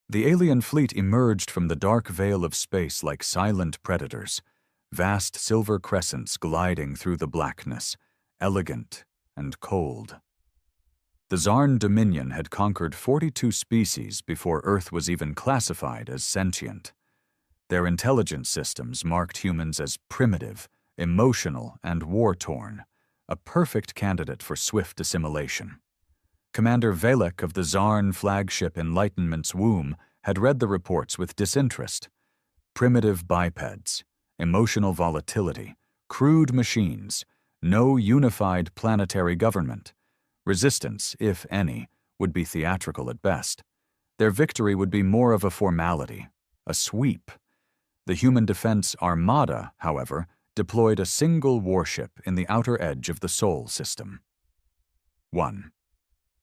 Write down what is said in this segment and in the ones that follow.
The alien fleet emerged from the dark veil of space like silent predators, vast silver crescents gliding through the blackness, elegant and cold. The Zarn Dominion had conquered 42 species before Earth was even classified as sentient. Their intelligence systems marked humans as primitive, emotional, and war-torn, a perfect candidate for swift assimilation. Commander Velek of the Zarn flagship Enlightenment's womb had read the reports with disinterest. Primitive bipeds, emotional volatility, crude machines, no unified planetary government. Resistance, if any, would be theatrical at best. Their victory would be more of a formality, a sweep. The Human Defense Armada, however, deployed a single warship in the outer edge of the Sol system. 1.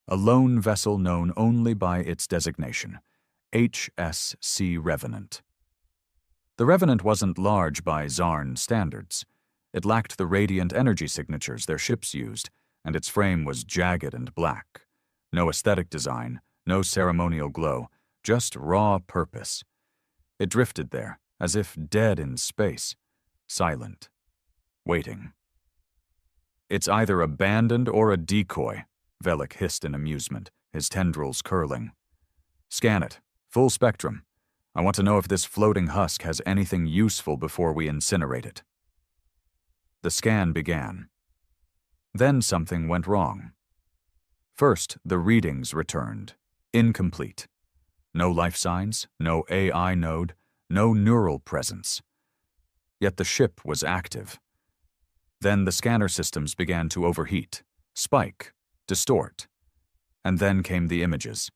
A lone vessel known only by its designation, HSC Revenant. The Revenant wasn't large by Zarn standards. It lacked the radiant energy signatures their ships used, and its frame was jagged and black. No aesthetic design, no ceremonial glow, just raw purpose. It drifted there, as if dead in space, silent, waiting. "It's either abandoned or a decoy," Velek hissed in amusement, his tendrils curling. "Scan it, full spectrum. I want to know if this floating husk has anything useful before we incinerate it." The scan began. Then something went wrong. First, the readings returned, incomplete. No life signs, no AI node, no neural presence. Yet the ship was active. Then the scanner systems began to overheat, spike, distort. And then came the images.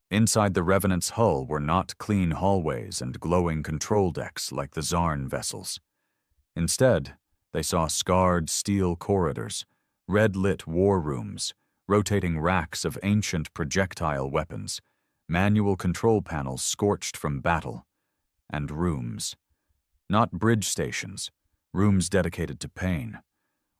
Inside the Revenant's hull were not clean hallways and glowing control decks like the Zarn vessels. Instead, they saw scarred steel corridors, red-lit war rooms, rotating racks of ancient projectile weapons, manual control panels scorched from battle, and rooms. Not bridge stations, rooms dedicated to pain.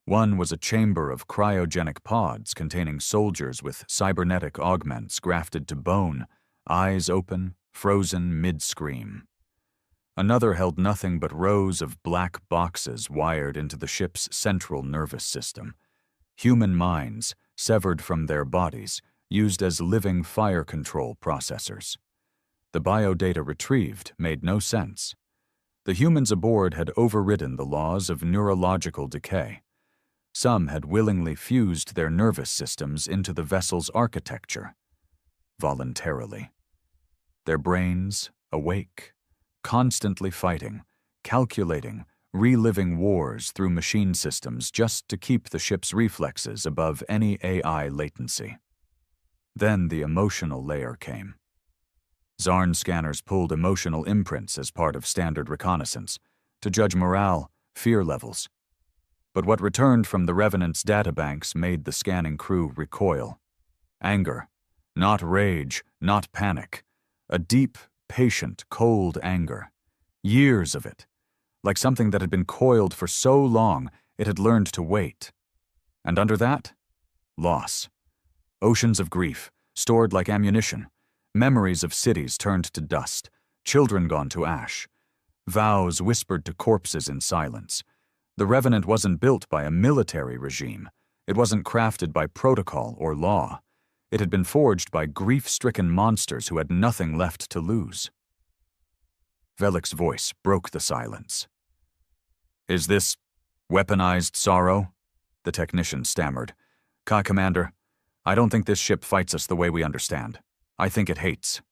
One was a chamber of cryogenic pods containing soldiers with cybernetic augments grafted to bone, eyes open, frozen mid-scream. Another held nothing but rows of black boxes wired into the ship's central nervous system. Human minds, severed from their bodies, used as living fire control processors. The biodata retrieved made no sense. The humans aboard had overridden the laws of neurological decay. Some had willingly fused their nervous systems into the vessel's architecture, voluntarily. Their brains awake, constantly fighting, calculating, reliving wars through machine systems just to keep the ship's reflexes above any AI latency. Then the emotional layer came. Zarn scanners pulled emotional imprints as part of standard reconnaissance to judge morale, fear levels. But what returned from the Revenant's databanks made the scanning crew recoil. Anger, not rage, not panic. A deep, patient, cold anger. Years of it. Like something that had been coiled for so long it had learned to wait. And under that, loss. Oceans of grief, stored like ammunition. Memories of cities turned to dust. Children gone to ash. Vows whispered to corpses in silence. The Revenant wasn't built by a military regime. It wasn't crafted by protocol or law. It had been forged by grief-stricken monsters who had nothing left to lose. Velek's voice broke the silence. "Is this weaponized sorrow?" The technician stammered. "Commander, I don't think this ship fights us the way we understand. I think it hates."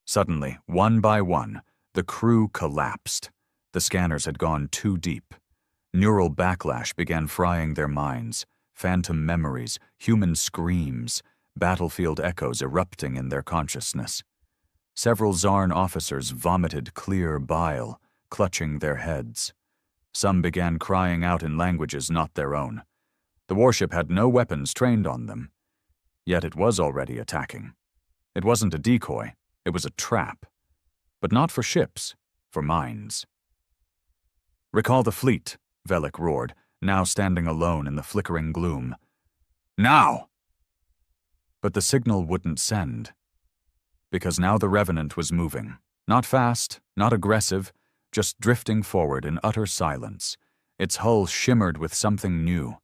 Suddenly, one by one, the crew collapsed. The scanners had gone too deep. Neural backlash began frying their minds. Phantom memories, human screams, battlefield echoes erupting in their consciousness. Several Zarn officers vomited clear bile, clutching their heads. Some began crying out in languages not their own. The warship had no weapons trained on them. Yet it was already attacking. It wasn't a decoy, it was a trap. But not for ships, for minds. "Recall the fleet," Velek roared, now standing alone in the flickering gloom. "Now!" But the signal wouldn't send. Because now the Revenant was moving. Not fast, not aggressive, just drifting forward in utter silence. Its hull shimmered with something new,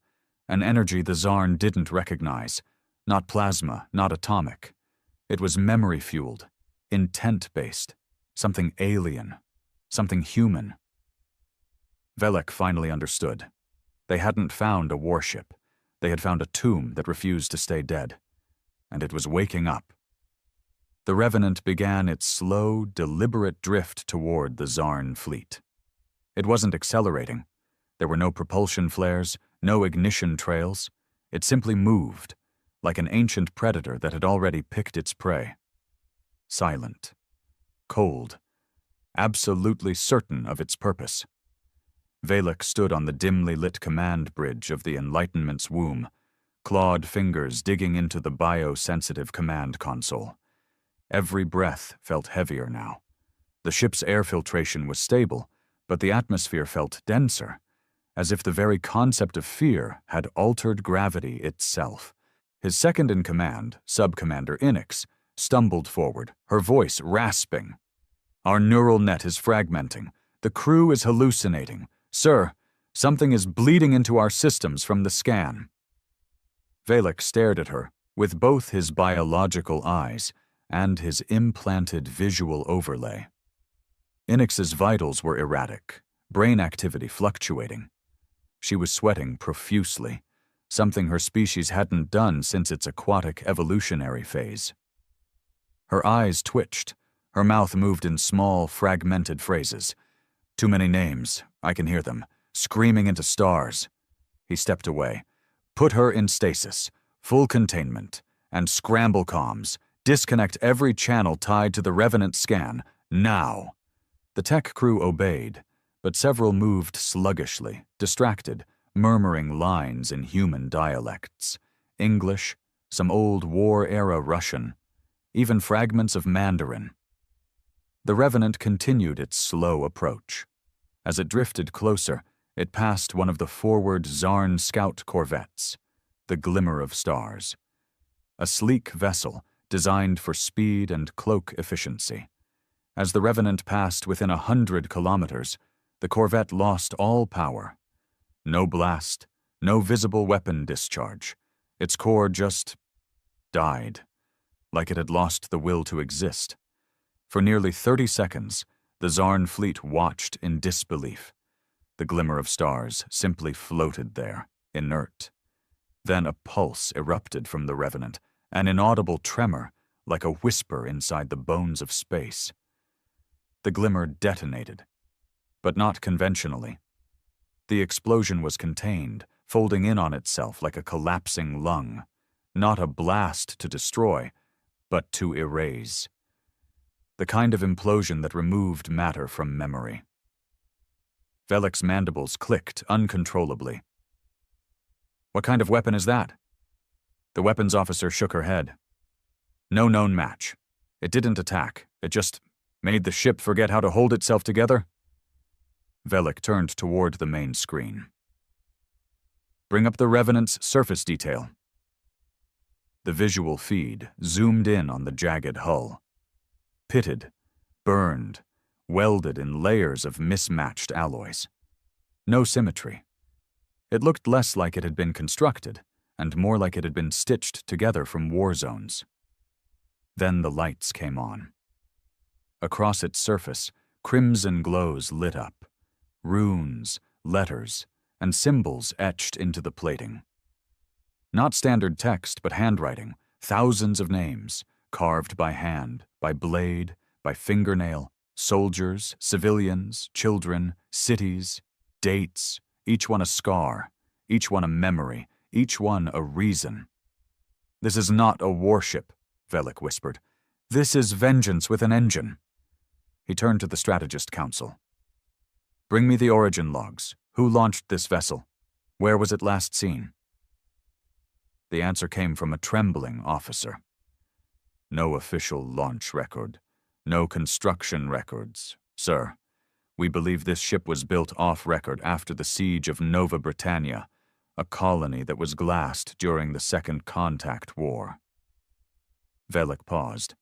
an energy the Zarn didn't recognize. Not plasma, not atomic. It was memory-fueled, intent-based, something alien, something human. Velek finally understood. They hadn't found a warship. They had found a tomb that refused to stay dead. And it was waking up. The Revenant began its slow, deliberate drift toward the Zarn fleet. It wasn't accelerating. There were no propulsion flares, no ignition trails. It simply moved, like an ancient predator that had already picked its prey. Silent, cold, absolutely certain of its purpose. Velek stood on the dimly lit command bridge of the Enlightenment's womb, clawed fingers digging into the biosensitive command console. Every breath felt heavier now. The ship's air filtration was stable, but the atmosphere felt denser, as if the very concept of fear had altered gravity itself. His second-in-command, Sub-Commander Inix, stumbled forward, her voice rasping. "Our neural net is fragmenting. The crew is hallucinating. Sir, something is bleeding into our systems from the scan." Velek stared at her, with both his biological eyes and his implanted visual overlay. Inix's vitals were erratic, brain activity fluctuating. She was sweating profusely, something her species hadn't done since its aquatic evolutionary phase. Her eyes twitched, her mouth moved in small, fragmented phrases. "Too many names, I can hear them, screaming into stars." He stepped away. "Put her in stasis, full containment, and scramble comms. Disconnect every channel tied to the Revenant scan, now." The tech crew obeyed, but several moved sluggishly, distracted, murmuring lines in human dialects. English, some old war-era Russian, even fragments of Mandarin. The Revenant continued its slow approach. As it drifted closer, it passed one of the forward Zarn scout corvettes, the Glimmer of Stars. A sleek vessel designed for speed and cloak efficiency. As the Revenant passed within 100 kilometers, the corvette lost all power. No blast, no visible weapon discharge. Its core just died, like it had lost the will to exist. For nearly 30 seconds, the Zarn fleet watched in disbelief. The Glimmer of Stars simply floated there, inert. Then a pulse erupted from the Revenant, an inaudible tremor, like a whisper inside the bones of space. The Glimmer detonated, but not conventionally. The explosion was contained, folding in on itself like a collapsing lung. Not a blast to destroy, but to erase. The kind of implosion that removed matter from memory. Velek's mandibles clicked uncontrollably. "What kind of weapon is that?" The weapons officer shook her head. "No known match. It didn't attack. It just made the ship forget how to hold itself together." Velek turned toward the main screen. "Bring up the Revenant's surface detail." The visual feed zoomed in on the jagged hull. Pitted, burned, welded in layers of mismatched alloys. No symmetry. It looked less like it had been constructed, and more like it had been stitched together from war zones. Then the lights came on. Across its surface, crimson glows lit up. Runes, letters, and symbols etched into the plating. Not standard text, but handwriting, thousands of names, carved by hand, by blade, by fingernail, soldiers, civilians, children, cities, dates, each one a scar, each one a memory, each one a reason. "This is not a warship," Velek whispered. "This is vengeance with an engine." He turned to the Strategist Council. "Bring me the origin logs. Who launched this vessel? Where was it last seen?" The answer came from a trembling officer. "No official launch record. No construction records, sir. We believe this ship was built off-record after the siege of Nova Britannia, a colony that was glassed during the Second Contact War." Velek paused.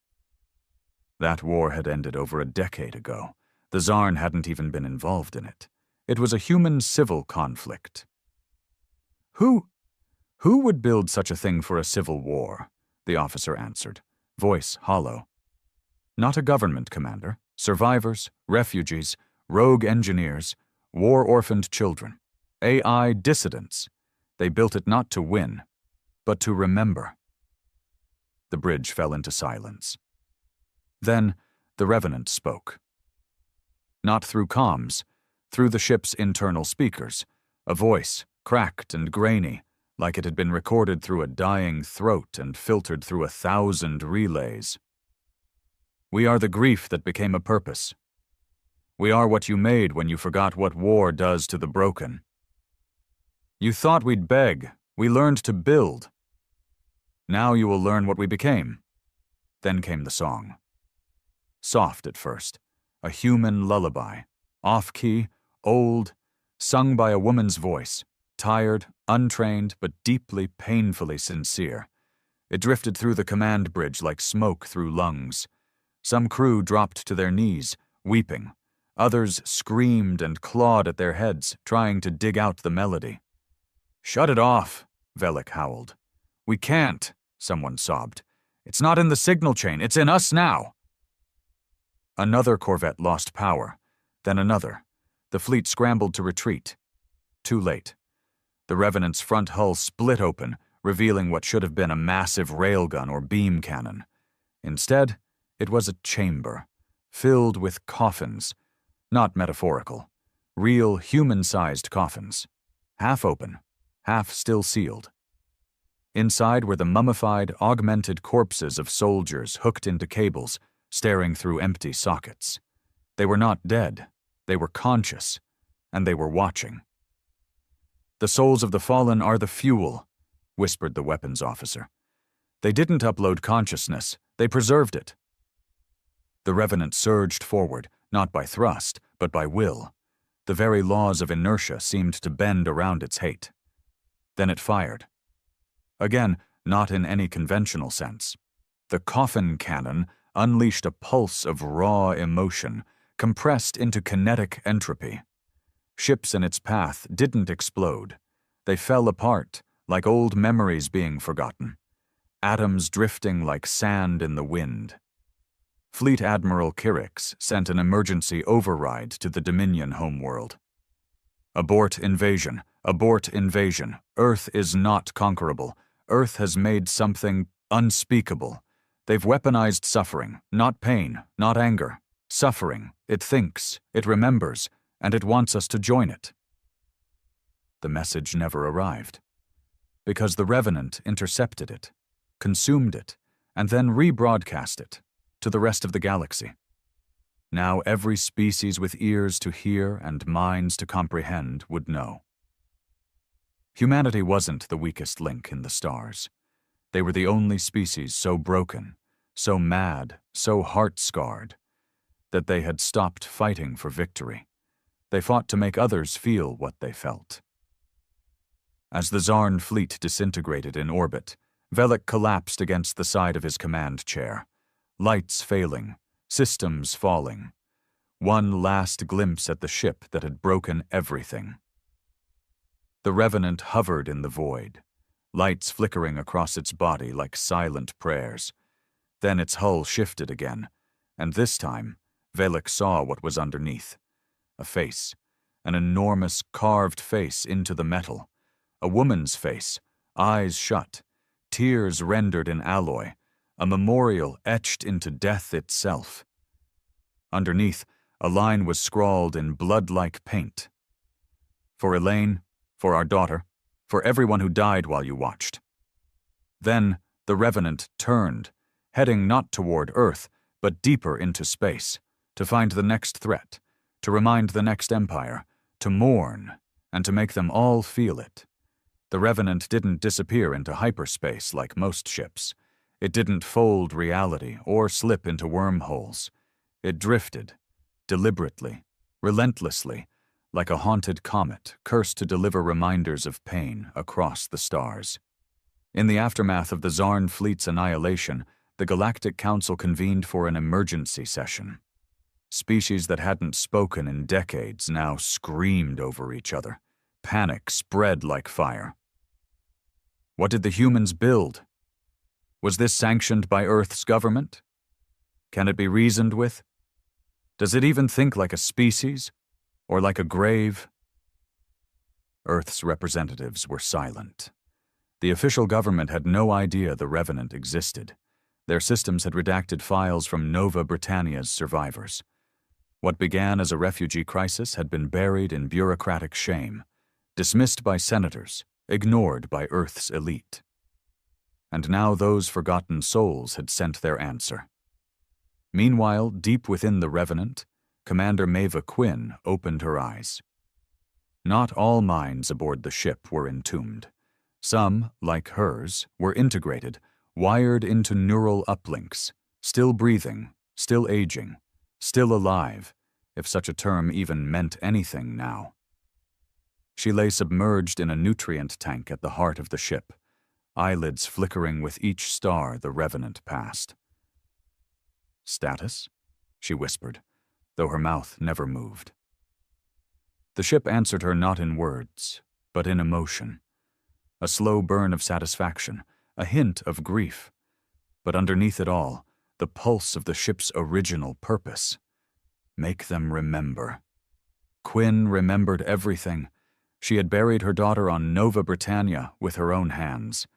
That war had ended over a decade ago. The Tsarn hadn't even been involved in it. It was a human civil conflict. Who would build such a thing for a civil war? The officer answered, voice hollow. Not a government commander. Survivors, refugees, rogue engineers, war-orphaned children, AI dissidents. They built it not to win, but to remember. The bridge fell into silence. Then the Revenant spoke. Not through comms, through the ship's internal speakers, a voice, cracked and grainy, like it had been recorded through a dying throat and filtered through 1,000 relays. We are the grief that became a purpose. We are what you made when you forgot what war does to the broken. You thought we'd beg. We learned to build. Now you will learn what we became. Then came the song. Soft at first, a human lullaby, off-key, old, sung by a woman's voice, tired, untrained, but deeply, painfully sincere. It drifted through the command bridge like smoke through lungs. Some crew dropped to their knees, weeping. Others screamed and clawed at their heads, trying to dig out the melody. "Shut it off," Velik howled. "We can't," someone sobbed. "It's not in the signal chain, it's in us now." Another corvette lost power, then another. The fleet scrambled to retreat. Too late. The Revenant's front hull split open, revealing what should have been a massive railgun or beam cannon. Instead, it was a chamber, filled with coffins, not metaphorical, real human-sized coffins, half open, half still sealed. Inside were the mummified, augmented corpses of soldiers hooked into cables, staring through empty sockets. They were not dead, they were conscious, and they were watching. "The souls of the fallen are the fuel," whispered the weapons officer. "They didn't upload consciousness, they preserved it." The Revenant surged forward, not by thrust, but by will. The very laws of inertia seemed to bend around its hate. Then it fired. Again, not in any conventional sense. The coffin cannon unleashed a pulse of raw emotion, compressed into kinetic entropy. Ships in its path didn't explode. They fell apart, like old memories being forgotten. Atoms drifting like sand in the wind. Fleet Admiral Kirix sent an emergency override to the Dominion homeworld. "Abort invasion. Abort invasion. Earth is not conquerable. Earth has made something unspeakable. They've weaponized suffering, not pain, not anger. Suffering. It thinks, it remembers, and it wants us to join it." The message never arrived, because the Revenant intercepted it, consumed it, and then rebroadcast it to the rest of the galaxy. Now every species with ears to hear and minds to comprehend would know. Humanity wasn't the weakest link in the stars. They were the only species so broken, so mad, so heart-scarred, that they had stopped fighting for victory. They fought to make others feel what they felt. As the Tsarn fleet disintegrated in orbit, Velik collapsed against the side of his command chair. Lights failing, systems falling. One last glimpse at the ship that had broken everything. The Revenant hovered in the void, lights flickering across its body like silent prayers. Then its hull shifted again, and this time, Velik saw what was underneath. A face, an enormous carved face into the metal. A woman's face, eyes shut, tears rendered in alloy, a memorial etched into death itself. Underneath, a line was scrawled in blood-like paint. "For Elaine, for our daughter, for everyone who died while you watched." Then the Revenant turned, heading not toward Earth, but deeper into space, to find the next threat, to remind the next empire, to mourn, and to make them all feel it. The Revenant didn't disappear into hyperspace like most ships. It didn't fold reality or slip into wormholes. It drifted, deliberately, relentlessly, like a haunted comet cursed to deliver reminders of pain across the stars. In the aftermath of the Tsarn fleet's annihilation, the Galactic Council convened for an emergency session. Species that hadn't spoken in decades now screamed over each other. Panic spread like fire. What did the humans build? Was this sanctioned by Earth's government? Can it be reasoned with? Does it even think like a species? Or like a grave? Earth's representatives were silent. The official government had no idea the Revenant existed. Their systems had redacted files from Nova Britannia's survivors. What began as a refugee crisis had been buried in bureaucratic shame, dismissed by senators, ignored by Earth's elite. And now those forgotten souls had sent their answer. Meanwhile, deep within the Revenant, Commander Maeva Quinn opened her eyes. Not all minds aboard the ship were entombed. Some, like hers, were integrated, wired into neural uplinks, still breathing, still aging, still alive, if such a term even meant anything now. She lay submerged in a nutrient tank at the heart of the ship, eyelids flickering with each star the Revenant passed. "Status?" she whispered, though her mouth never moved. The ship answered her not in words, but in emotion. A slow burn of satisfaction, a hint of grief. But underneath it all, the pulse of the ship's original purpose. Make them remember. Quinn remembered everything. She had buried her daughter on Nova Britannia with her own hands.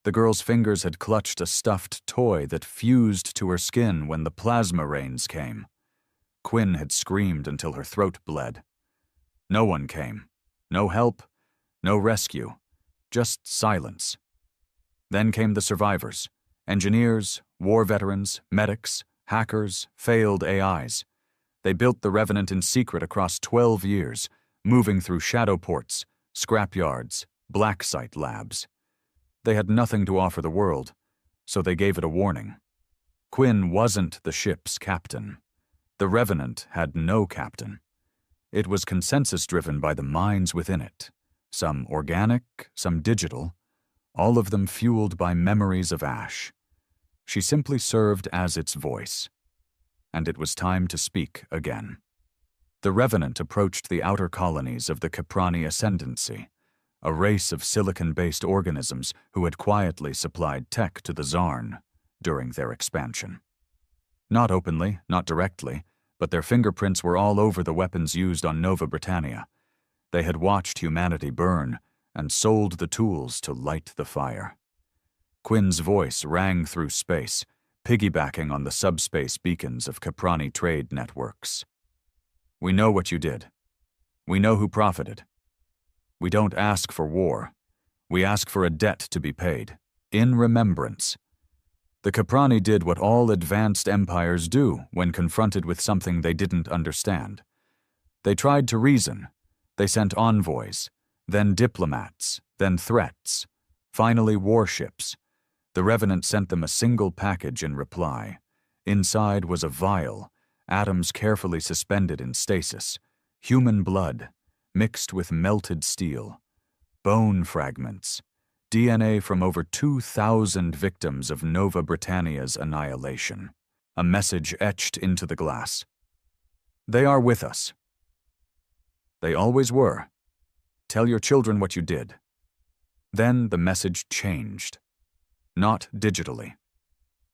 The girl's fingers had clutched a stuffed toy that fused to her skin when the plasma rains came. Quinn had screamed until her throat bled. No one came. No help, no rescue, just silence. Then came the survivors, engineers, war veterans, medics, hackers, failed AIs. They built the Revenant in secret across 12 years, moving through shadow ports, scrapyards, black site labs. They had nothing to offer the world, so they gave it a warning. Quinn wasn't the ship's captain. The Revenant had no captain. It was consensus-driven by the minds within it, some organic, some digital, all of them fueled by memories of ash. She simply served as its voice. And it was time to speak again. The Revenant approached the outer colonies of the Caprani Ascendancy, a race of silicon-based organisms who had quietly supplied tech to the Zarn during their expansion. Not openly, not directly, but their fingerprints were all over the weapons used on Nova Britannia. They had watched humanity burn and sold the tools to light the fire. Quinn's voice rang through space, piggybacking on the subspace beacons of Caprani trade networks. "We know what you did. We know who profited. We don't ask for war. We ask for a debt to be paid, in remembrance. The Caprani did what all advanced empires do when confronted with something they didn't understand. They tried to reason. They sent envoys, then diplomats, then threats, finally warships. The Revenant sent them a single package in reply. Inside was a vial, atoms carefully suspended in stasis, human blood, mixed with melted steel, bone fragments, DNA from over 2,000 victims of Nova Britannia's annihilation. A message etched into the glass. They are with us. They always were. Tell your children what you did. Then the message changed. Not digitally.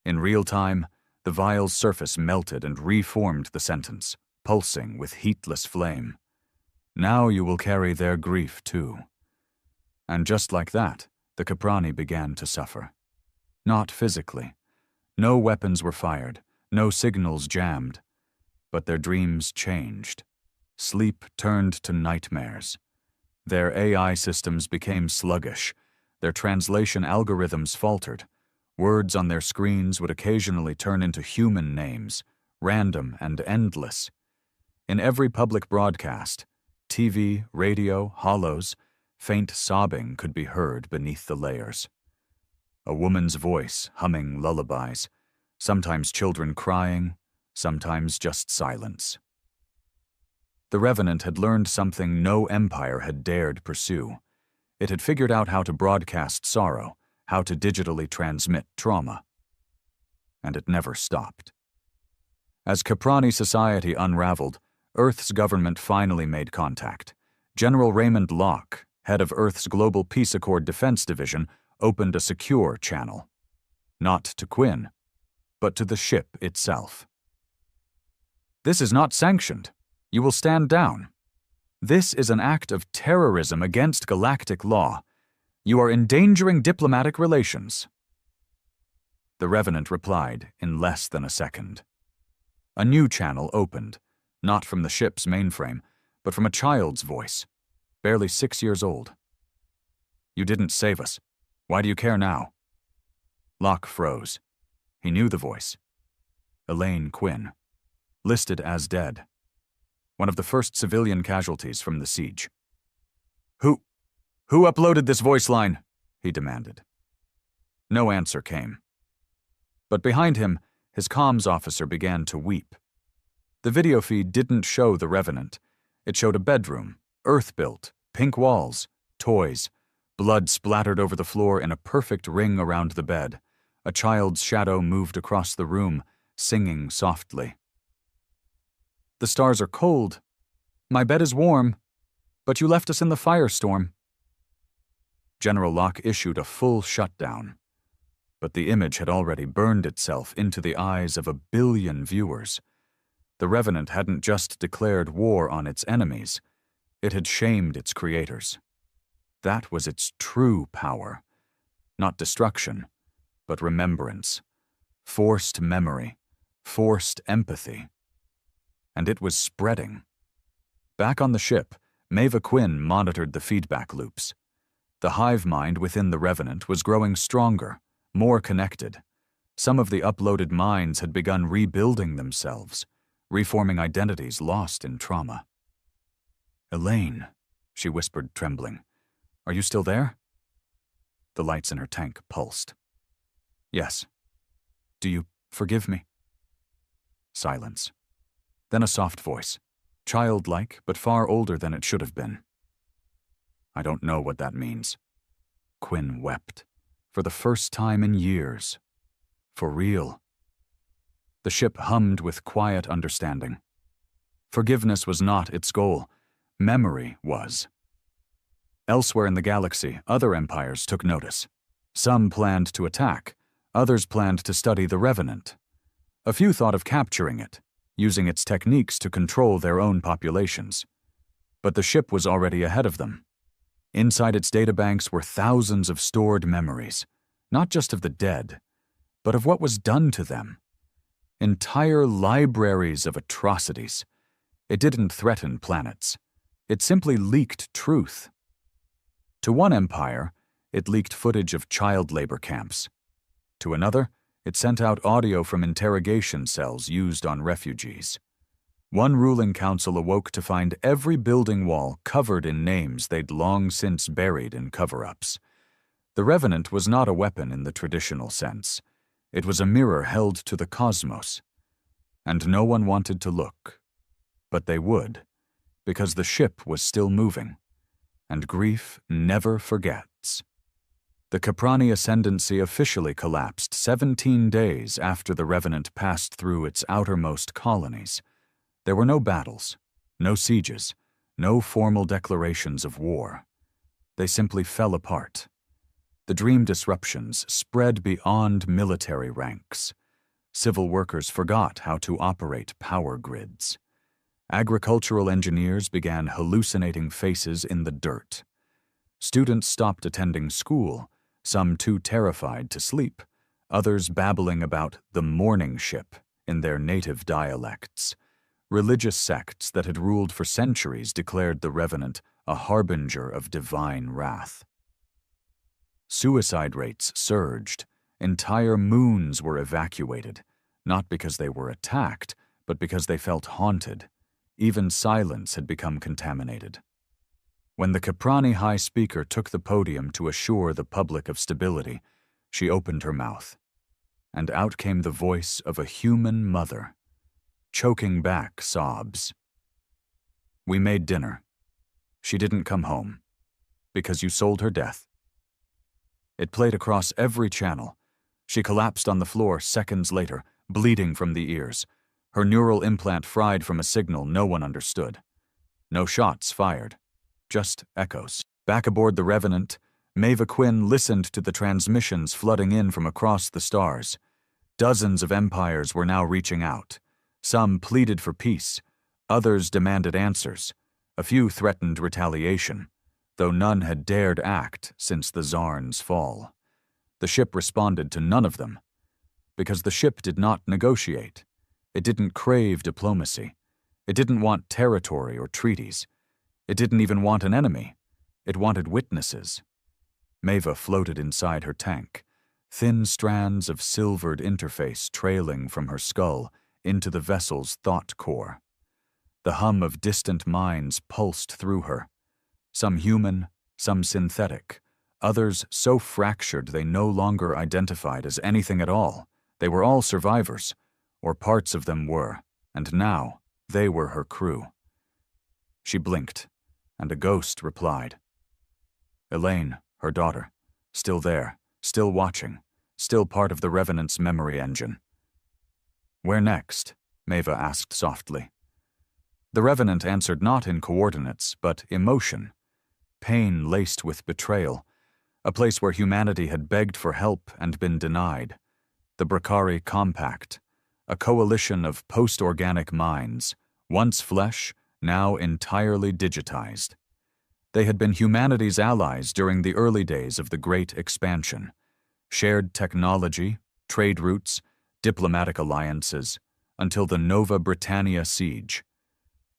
In real time, the vial's surface melted and reformed the sentence, pulsing with heatless flame. Now you will carry their grief too. And just like that, the Caprani began to suffer. Not physically. No weapons were fired, no signals jammed. But their dreams changed. Sleep turned to nightmares. Their AI systems became sluggish. Their translation algorithms faltered. Words on their screens would occasionally turn into human names, random and endless. In every public broadcast, TV, radio, hollows, faint sobbing could be heard beneath the layers. A woman's voice humming lullabies, sometimes children crying, sometimes just silence. The Revenant had learned something no empire had dared pursue. It had figured out how to broadcast sorrow, how to digitally transmit trauma. and it never stopped. As Caprani society unraveled, Earth's government finally made contact. General Raymond Locke, head of Earth's Global Peace Accord Defense Division, opened a secure channel. Not to Quinn, but to the ship itself. "This is not sanctioned. You will stand down. This is an act of terrorism against galactic law. You are endangering diplomatic relations." The Revenant replied in less than a second. A new channel opened, not from the ship's mainframe, but from a child's voice, barely 6 years old. "You didn't save us. Why do you care now?" Locke froze. He knew the voice. Elaine Quinn, listed as dead. One of the first civilian casualties from the siege. Who uploaded this voice line?" he demanded. No answer came. But behind him, his comms officer began to weep. The video feed didn't show the Revenant. It showed a bedroom, earth-built, pink walls, toys. Blood splattered over the floor in a perfect ring around the bed. A child's shadow moved across the room, singing softly. "The stars are cold. My bed is warm, but you left us in the firestorm." General Locke issued a full shutdown, but the image had already burned itself into the eyes of 1 billion viewers. The Revenant hadn't just declared war on its enemies, it had shamed its creators. That was its true power. Not destruction, but remembrance. Forced memory, forced empathy. And it was spreading. Back on the ship, Maeva Quinn monitored the feedback loops. The hive mind within the Revenant was growing stronger, more connected. Some of the uploaded minds had begun rebuilding themselves, reforming identities lost in trauma. "Elaine," she whispered, trembling, "are you still there?" The lights in her tank pulsed. "Yes. Do you forgive me?" Silence. Then a soft voice, childlike but far older than it should have been. "I don't know what that means." Quinn wept, for the first time in years. For real. The ship hummed with quiet understanding. Forgiveness was not its goal. Memory was. Elsewhere in the galaxy, other empires took notice. Some planned to attack, others planned to study the Revenant. A few thought of capturing it, using its techniques to control their own populations. But the ship was already ahead of them. Inside its databanks were thousands of stored memories, not just of the dead, but of what was done to them. Entire libraries of atrocities. It didn't threaten planets. It simply leaked truth. To one empire, it leaked footage of child labor camps. To another, it sent out audio from interrogation cells used on refugees. One ruling council awoke to find every building wall covered in names they'd long since buried in cover-ups. The Revenant was not a weapon in the traditional sense. It was a mirror held to the cosmos. And no one wanted to look. But they would, because the ship was still moving. And grief never forgets. The Caprani ascendancy officially collapsed 17 days after the Revenant passed through its outermost colonies. There were no battles, no sieges, no formal declarations of war. They simply fell apart. The dream disruptions spread beyond military ranks. Civil workers forgot how to operate power grids. Agricultural engineers began hallucinating faces in the dirt. Students stopped attending school, some too terrified to sleep, others babbling about the morning ship in their native dialects. Religious sects that had ruled for centuries declared the Revenant a harbinger of divine wrath. Suicide rates surged. Entire moons were evacuated, not because they were attacked, but because they felt haunted. Even silence had become contaminated. When the Caprani High Speaker took the podium to assure the public of stability, she opened her mouth, and out came the voice of a human mother, choking back sobs. "We made dinner. She didn't come home, because you sold her death." It played across every channel, She collapsed on the floor seconds later, bleeding from the ears, her neural implant fried from a signal no one understood. No shots fired, just echoes. Back aboard the Revenant, Maeva Quinn listened to the transmissions flooding in from across the stars. Dozens of empires were now reaching out. Some pleaded for peace, others demanded answers. A few threatened retaliation, though none had dared act since the Czarn's fall. The ship responded to none of them, because the ship did not negotiate. It didn't crave diplomacy. It didn't want territory or treaties. It didn't even want an enemy. It wanted witnesses. Maeva floated inside her tank, thin strands of silvered interface trailing from her skull into the vessel's thought core. The hum of distant minds pulsed through her, some human, some synthetic, others so fractured they no longer identified as anything at all. They were all survivors, or parts of them were, and now they were her crew. She blinked, and a ghost replied. Elaine, her daughter, still there, still watching, still part of the Revenant's memory engine. Where next? Maeva asked softly. The Revenant answered not in coordinates, but emotion. Pain laced with betrayal, a place where humanity had begged for help and been denied. The Brakari Compact, a coalition of post-organic minds, once flesh, now entirely digitized. They had been humanity's allies during the early days of the Great Expansion. Shared technology, trade routes, diplomatic alliances, until the Nova Britannia siege.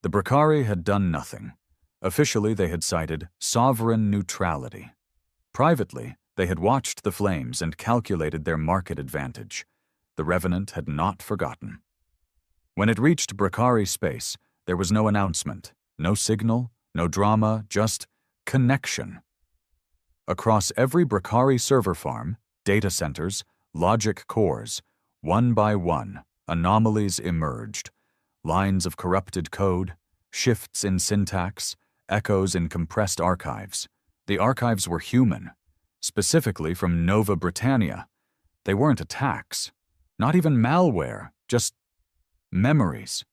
The Brakari had done nothing. Officially, they had cited sovereign neutrality. Privately, they had watched the flames and calculated their market advantage. The Revenant had not forgotten. When it reached Brakari space, there was no announcement, no signal, no drama, just connection. Across every Brakari server farm, data centers, logic cores, one by one, anomalies emerged. Lines of corrupted code, shifts in syntax, echoes in compressed archives. The archives were human, specifically from Nova Britannia. They weren't attacks, not even malware, just memories.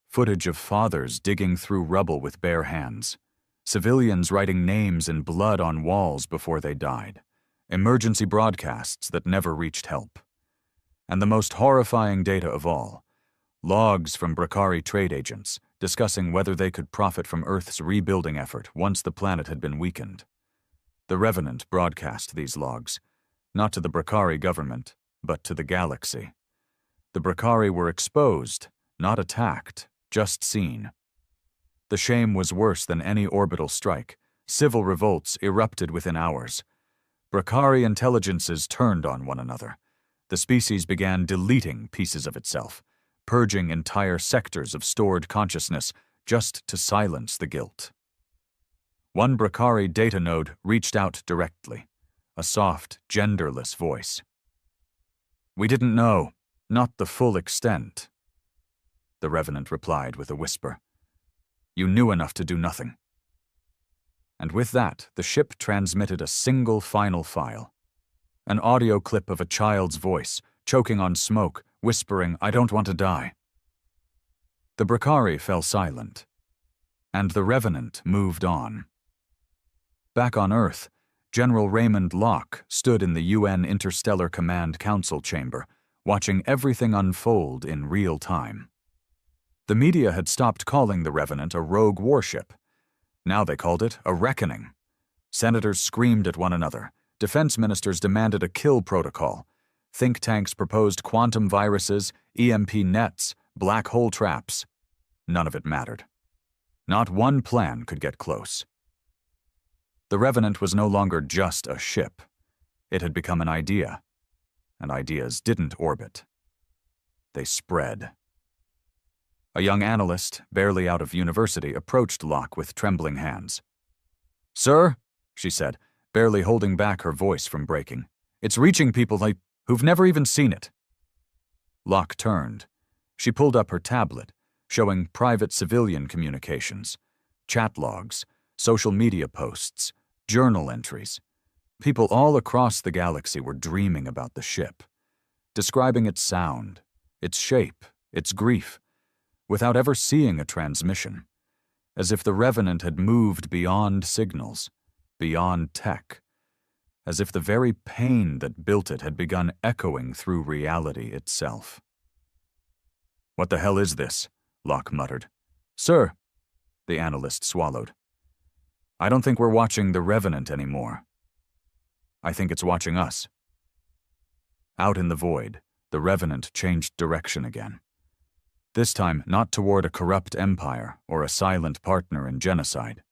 Footage of fathers digging through rubble with bare hands. Civilians writing names in blood on walls before they died. Emergency broadcasts that never reached help. And the most horrifying data of all, logs from Brakari trade agents discussing whether they could profit from Earth's rebuilding effort once the planet had been weakened. The Revenant broadcast these logs, not to the Brakari government, but to the galaxy. The Brakari were exposed, not attacked, just seen. The shame was worse than any orbital strike. Civil revolts erupted within hours. Brakari intelligences turned on one another. The species began deleting pieces of itself, purging entire sectors of stored consciousness just to silence the guilt. One Brakari data node reached out directly, a soft, genderless voice. "We didn't know, not the full extent," the Revenant replied with a whisper. "You knew enough to do nothing." And with that, the ship transmitted a single final file. An audio clip of a child's voice, choking on smoke, whispering, "I don't want to die." The Brakari fell silent, and the Revenant moved on. Back on Earth, General Raymond Locke stood in the UN Interstellar Command Council chamber, watching everything unfold in real time. The media had stopped calling the Revenant a rogue warship. Now they called it a reckoning. Senators screamed at one another. Defense ministers demanded a kill protocol. Think tanks proposed quantum viruses, EMP nets, black hole traps. None of it mattered. Not one plan could get close. The Revenant was no longer just a ship. It had become an idea. And ideas didn't orbit. They spread. A young analyst, barely out of university, approached Locke with trembling hands. "Sir," she said, barely holding back her voice from breaking, "it's reaching people who've never even seen it." Locke turned. She pulled up her tablet, showing private civilian communications, chat logs, social media posts, journal entries. People all across the galaxy were dreaming about the ship, describing its sound, its shape, its grief, without ever seeing a transmission, as if the Revenant had moved beyond signals, beyond tech, as if the very pain that built it had begun echoing through reality itself. "What the hell is this?" Locke muttered. "Sir," the analyst swallowed. "I don't think we're watching the Revenant anymore. I think it's watching us." Out in the void, the Revenant changed direction again. This time, not toward a corrupt empire or a silent partner in genocide.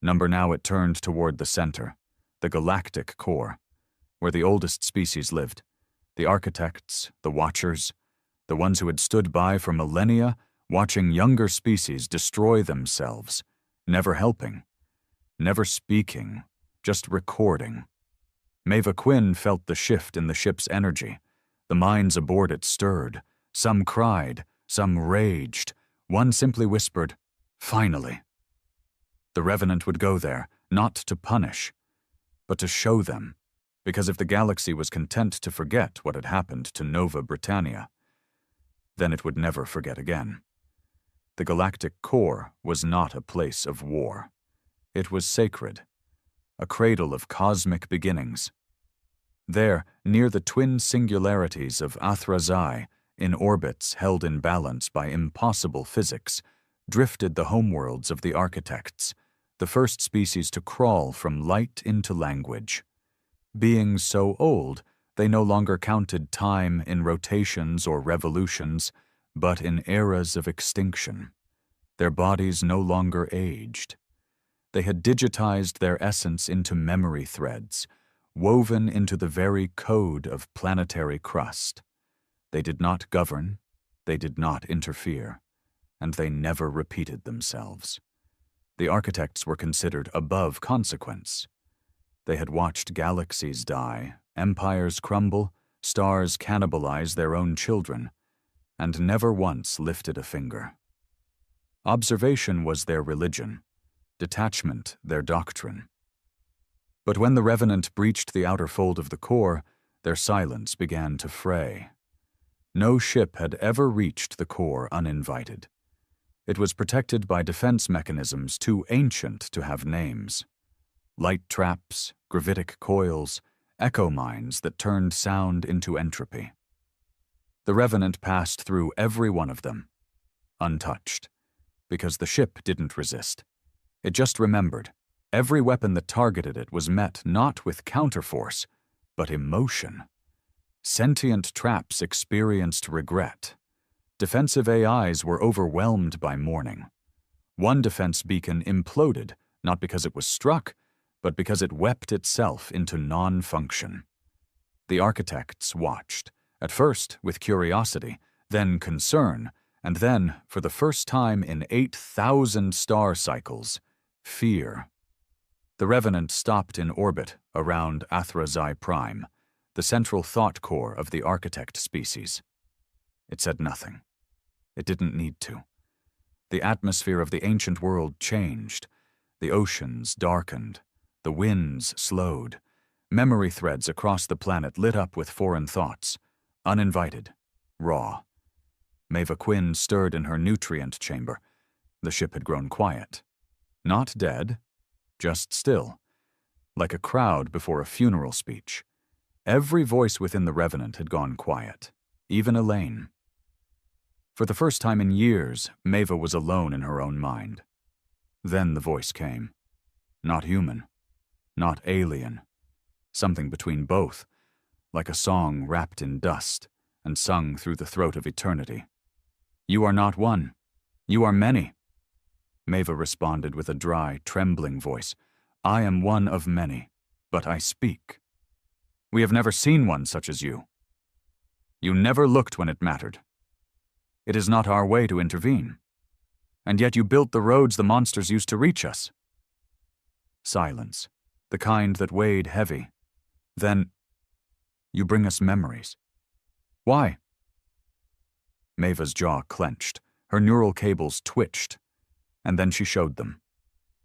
Now it turned toward the center, the galactic core, where the oldest species lived, the architects, the watchers, the ones who had stood by for millennia, watching younger species destroy themselves, never helping, never speaking, just recording. Maeva Quinn felt the shift in the ship's energy. The minds aboard it stirred. Some cried, some raged. One simply whispered, "Finally." The Revenant would go there, not to punish, but to show them, because if the galaxy was content to forget what had happened to Nova Britannia, then it would never forget again. The galactic core was not a place of war. It was sacred, a cradle of cosmic beginnings. There, near the twin singularities of Athrazai, in orbits held in balance by impossible physics, drifted the homeworlds of the architects, the first species to crawl from light into language. Being so old, they no longer counted time in rotations or revolutions, but in eras of extinction. Their bodies no longer aged. They had digitized their essence into memory threads, woven into the very code of planetary crust. They did not govern, they did not interfere, and they never repeated themselves. The architects were considered above consequence. They had watched galaxies die, empires crumble, stars cannibalize their own children, and never once lifted a finger. Observation was their religion, detachment their doctrine. But when the Revenant breached the outer fold of the core, their silence began to fray. No ship had ever reached the core uninvited. It was protected by defense mechanisms too ancient to have names. Light traps, gravitic coils, echo mines that turned sound into entropy. The Revenant passed through every one of them, untouched, because the ship didn't resist. It just remembered. Every weapon that targeted it was met not with counterforce, but emotion. Sentient traps experienced regret. Defensive AIs were overwhelmed by mourning. One defense beacon imploded, not because it was struck, but because it wept itself into non-function. The architects watched, at first with curiosity, then concern, and then, for the first time in 8,000 star cycles, fear. The Revenant stopped in orbit around Athrazai Prime, the central thought core of the architect species. It said nothing. It didn't need to. The atmosphere of the ancient world changed. The oceans darkened. The winds slowed. Memory threads across the planet lit up with foreign thoughts, uninvited, raw. Maeva Quinn stirred in her nutrient chamber. The ship had grown quiet. Not dead, just still, like a crowd before a funeral speech. Every voice within the Revenant had gone quiet, even Elaine. For the first time in years, Maeva was alone in her own mind. Then the voice came. Not human, not alien, something between both, like a song wrapped in dust and sung through the throat of eternity. "You are not one. You are many." Maeva responded with a dry, trembling voice. "I am one of many, but I speak. We have never seen one such as you. You never looked when it mattered. It is not our way to intervene. And yet you built the roads the monsters used to reach us." Silence, the kind that weighed heavy. Then, "You bring us memories. Why?" Maeva's jaw clenched, her neural cables twitched, and then she showed them.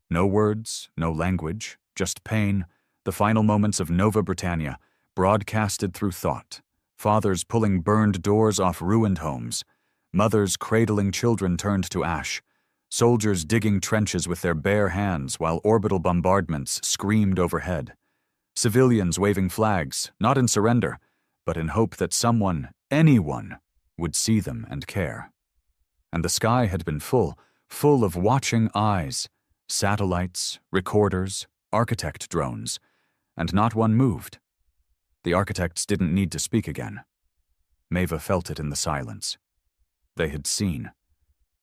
No words, no language, just pain, The final moments of Nova Britannia, broadcasted through thought. Fathers pulling burned doors off ruined homes. Mothers cradling children turned to ash. Soldiers digging trenches with their bare hands while orbital bombardments screamed overhead. Civilians waving flags, not in surrender, but in hope that someone, anyone, would see them and care. And the sky had been full of watching eyes, satellites, recorders, architect drones, and not one moved. The architects didn't need to speak again. Maeva felt it in the silence. They had seen,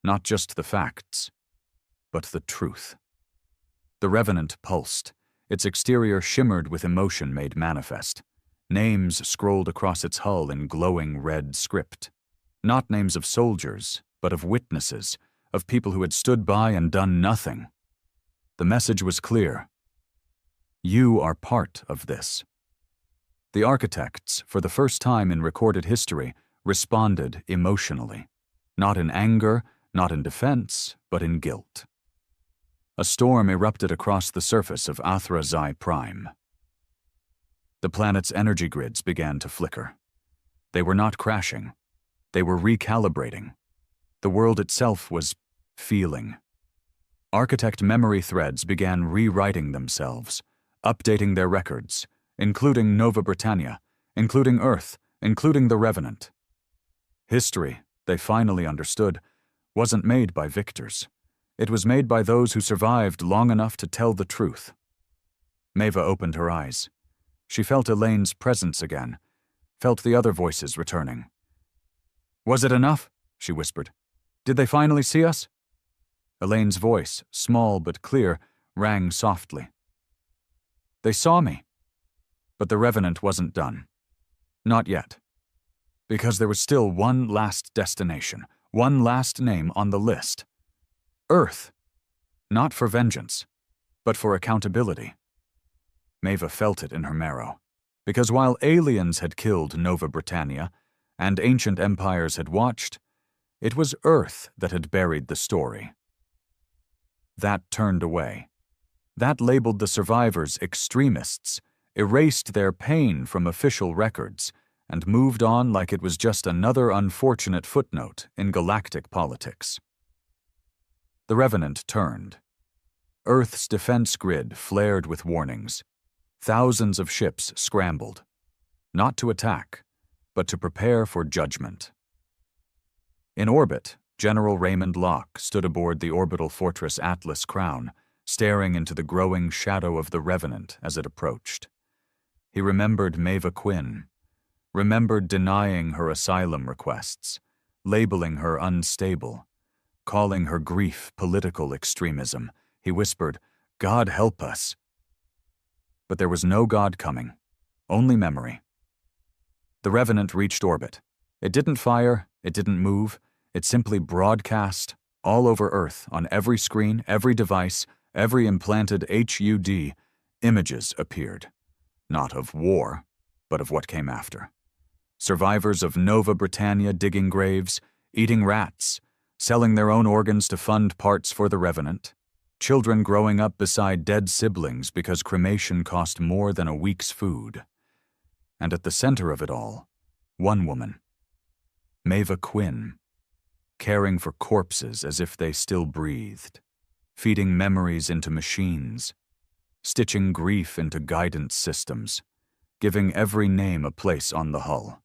not just the facts, but the truth. The Revenant pulsed. Its exterior shimmered with emotion made manifest. Names scrolled across its hull in glowing red script. Not names of soldiers, but of witnesses, of people who had stood by and done nothing. The message was clear. You are part of this. The architects, for the first time in recorded history, responded emotionally. Not in anger, not in defense, but in guilt. A storm erupted across the surface of Athra Xi Prime. The planet's energy grids began to flicker. They were not crashing. They were recalibrating. The world itself was feeling. Architect memory threads began rewriting themselves, updating their records, including Nova Britannia, including Earth, including the Revenant. History, they finally understood, wasn't made by victors. It was made by those who survived long enough to tell the truth. Maeva opened her eyes. She felt Elaine's presence again, felt the other voices returning. "Was it enough?" she whispered. "Did they finally see us?" Elaine's voice, small but clear, rang softly. "They saw me." But the Revenant wasn't done. Not yet. Because there was still one last destination, one last name on the list. Earth. Not for vengeance, but for accountability. Maeva felt it in her marrow. Because while aliens had killed Nova Britannia, and ancient empires had watched, it was Earth that had buried the story. That turned away. That labeled the survivors extremists, erased their pain from official records, and moved on like it was just another unfortunate footnote in galactic politics. The Revenant turned. Earth's defense grid flared with warnings. Thousands of ships scrambled, not to attack, but to prepare for judgment. In orbit, General Raymond Locke stood aboard the orbital fortress Atlas Crown, staring into the growing shadow of the Revenant as it approached. He remembered Maeva Quinn, remembered denying her asylum requests, labeling her unstable, calling her grief political extremism. He whispered, "God help us." But there was no God coming, only memory. The Revenant reached orbit. It didn't fire, it didn't move, it simply broadcast all over Earth on every screen, every device, every implanted HUD. Images appeared, not of war, but of what came after. Survivors of Nova Britannia digging graves, eating rats, selling their own organs to fund parts for the Revenant. Children growing up beside dead siblings because cremation cost more than a week's food. And at the center of it all, one woman, Maeva Quinn, caring for corpses as if they still breathed, feeding memories into machines, stitching grief into guidance systems, giving every name a place on the hull.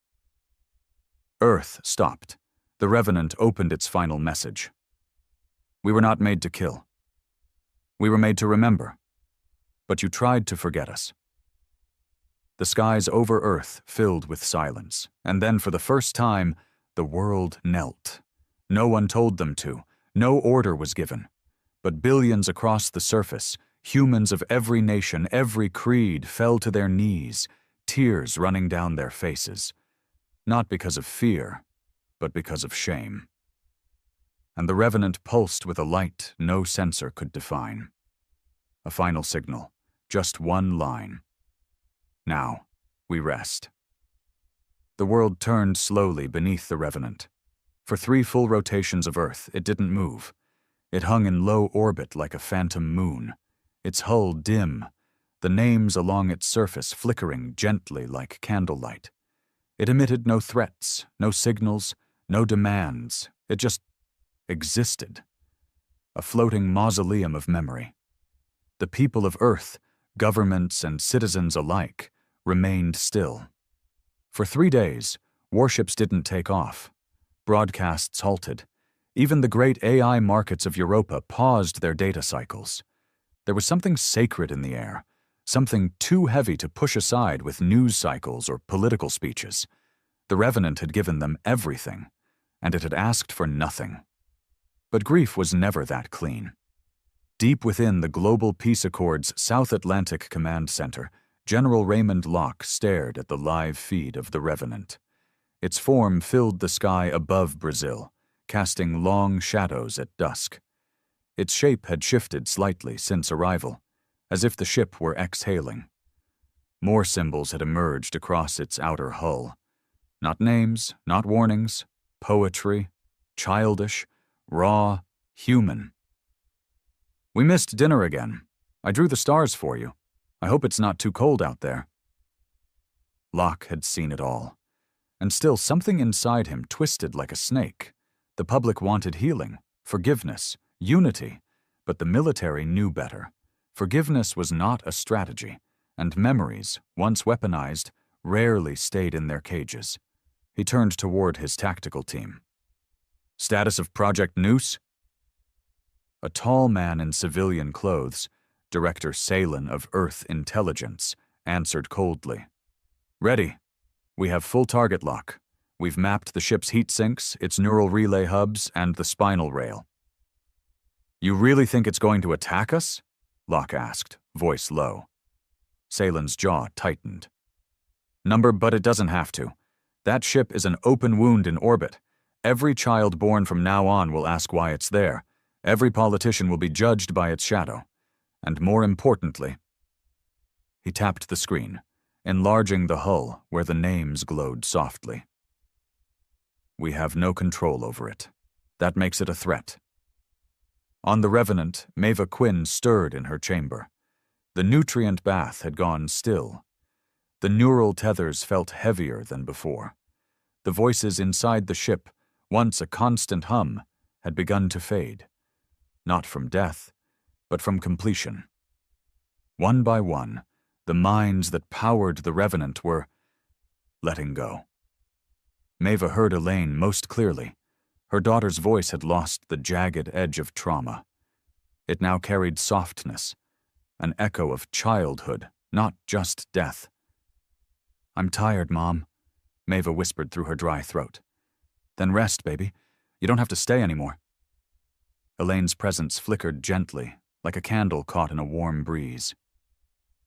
Earth stopped. The Revenant opened its final message. We were not made to kill. We were made to remember. But you tried to forget us. The skies over Earth filled with silence, and then for the first time, the world knelt. No one told them to. No order was given. But billions across the surface, humans of every nation, every creed, fell to their knees, tears running down their faces. Not because of fear, but because of shame. And the Revenant pulsed with a light no sensor could define. A final signal, just one line. Now, we rest. The world turned slowly beneath the Revenant. For 3 full rotations of Earth, it didn't move. It hung in low orbit like a phantom moon, its hull dim, the names along its surface flickering gently like candlelight. It emitted no threats, no signals, no demands. It just existed. A floating mausoleum of memory. The people of Earth, governments and citizens alike, remained still. For 3 days, warships didn't take off. Broadcasts halted. Even the great AI markets of Europa paused their data cycles. There was something sacred in the air, something too heavy to push aside with news cycles or political speeches. The Revenant had given them everything, and it had asked for nothing. But grief was never that clean. Deep within the Global Peace Accord's South Atlantic Command Center, General Raymond Locke stared at the live feed of the Revenant. Its form filled the sky above Brazil, casting long shadows at dusk. Its shape had shifted slightly since arrival, as if the ship were exhaling. More symbols had emerged across its outer hull. Not names, not warnings, poetry, childish, raw, human. "We missed dinner again. I drew the stars for you. I hope it's not too cold out there." Locke had seen it all, and still something inside him twisted like a snake. The public wanted healing, forgiveness, unity, but the military knew better. Forgiveness was not a strategy, and memories, once weaponized, rarely stayed in their cages. He turned toward his tactical team. "Status of Project Noose?" A tall man in civilian clothes, Director Salen of Earth Intelligence, answered coldly. "Ready. We have full target lock. We've mapped the ship's heat sinks, its neural relay hubs, and the spinal rail." "You really think it's going to attack us?" Locke asked, voice low. Salen's jaw tightened. But it doesn't have to. That ship is an open wound in orbit. Every child born from now on will ask why it's there. Every politician will be judged by its shadow. And more importantly, he tapped the screen, enlarging the hull where the names glowed softly. "We have no control over it. That makes it a threat." On the Revenant, Maeva Quinn stirred in her chamber. The nutrient bath had gone still. The neural tethers felt heavier than before. The voices inside the ship, once a constant hum, had begun to fade. Not from death, but from completion. One by one, the minds that powered the Revenant were letting go. Maeva heard Elaine most clearly. Her daughter's voice had lost the jagged edge of trauma. It now carried softness, an echo of childhood, not just death. "I'm tired, Mom," Maeva whispered through her dry throat. "Then rest, baby. You don't have to stay anymore." Elaine's presence flickered gently, like a candle caught in a warm breeze.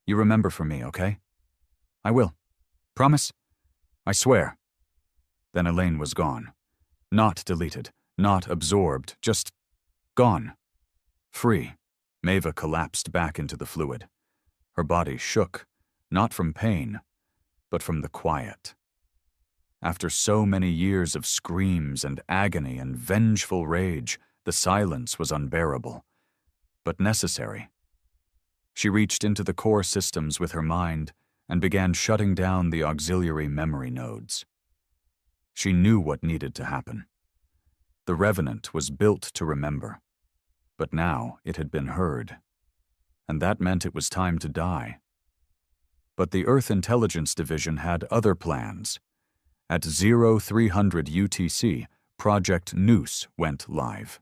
"You remember for me, okay?" "I will. Promise?" "I swear." Then Elaine was gone. Not deleted, not absorbed, just gone. Free. Maeva collapsed back into the fluid. Her body shook, not from pain, but from the quiet. After so many years of screams and agony and vengeful rage, the silence was unbearable, but necessary. She reached into the core systems with her mind and began shutting down the auxiliary memory nodes. She knew what needed to happen. The Revenant was built to remember, but now it had been heard, and that meant it was time to die. But the Earth Intelligence Division had other plans. At 0300 UTC, Project Noose went live.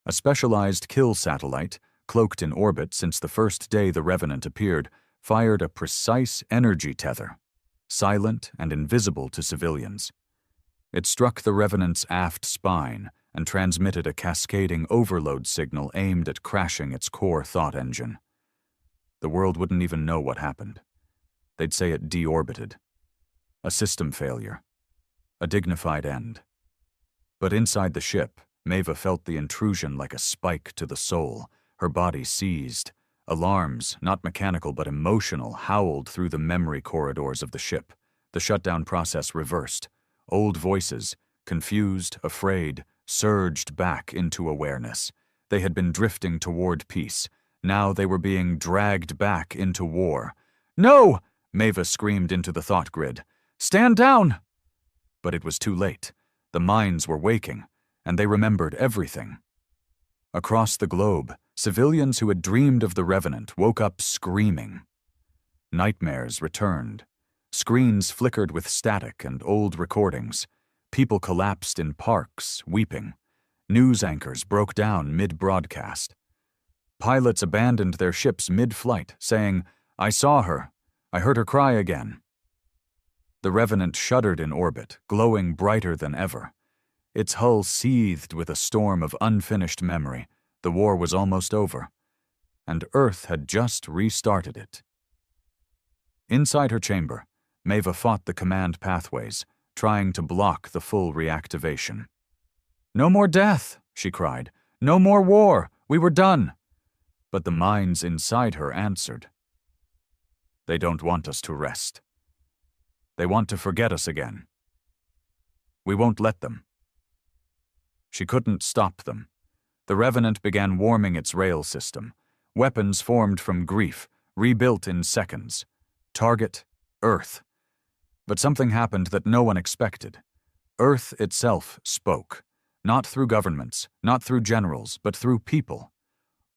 A specialized kill satellite, cloaked in orbit since the first day the Revenant appeared, fired a precise energy tether, silent and invisible to civilians. It struck the Revenant's aft spine and transmitted a cascading overload signal aimed at crashing its core thought engine. The world wouldn't even know what happened. They'd say it deorbited. A system failure. A dignified end. But inside the ship, Maeva felt the intrusion like a spike to the soul. Her body seized. Alarms, not mechanical but emotional, howled through the memory corridors of the ship. The shutdown process reversed. Old voices, confused, afraid, surged back into awareness. They had been drifting toward peace. Now they were being dragged back into war. "No!" Maeva screamed into the thought grid. "Stand down!" But it was too late. The minds were waking, and they remembered everything. Across the globe, civilians who had dreamed of the Revenant woke up screaming. Nightmares returned. Screens flickered with static and old recordings. People collapsed in parks, weeping. News anchors broke down mid-broadcast. Pilots abandoned their ships mid-flight, saying, "I saw her. I heard her cry again." The Revenant shuddered in orbit, glowing brighter than ever. Its hull seethed with a storm of unfinished memory. The war was almost over, and Earth had just restarted it. Inside her chamber, Maeva fought the command pathways, trying to block the full reactivation. "No more death," she cried. "No more war. We were done." But the minds inside her answered. "They don't want us to rest. They want to forget us again. We won't let them." She couldn't stop them. The Revenant began warming its rail system. Weapons formed from grief, rebuilt in seconds. Target, Earth. But something happened that no one expected. Earth itself spoke. Not through governments, not through generals, but through people.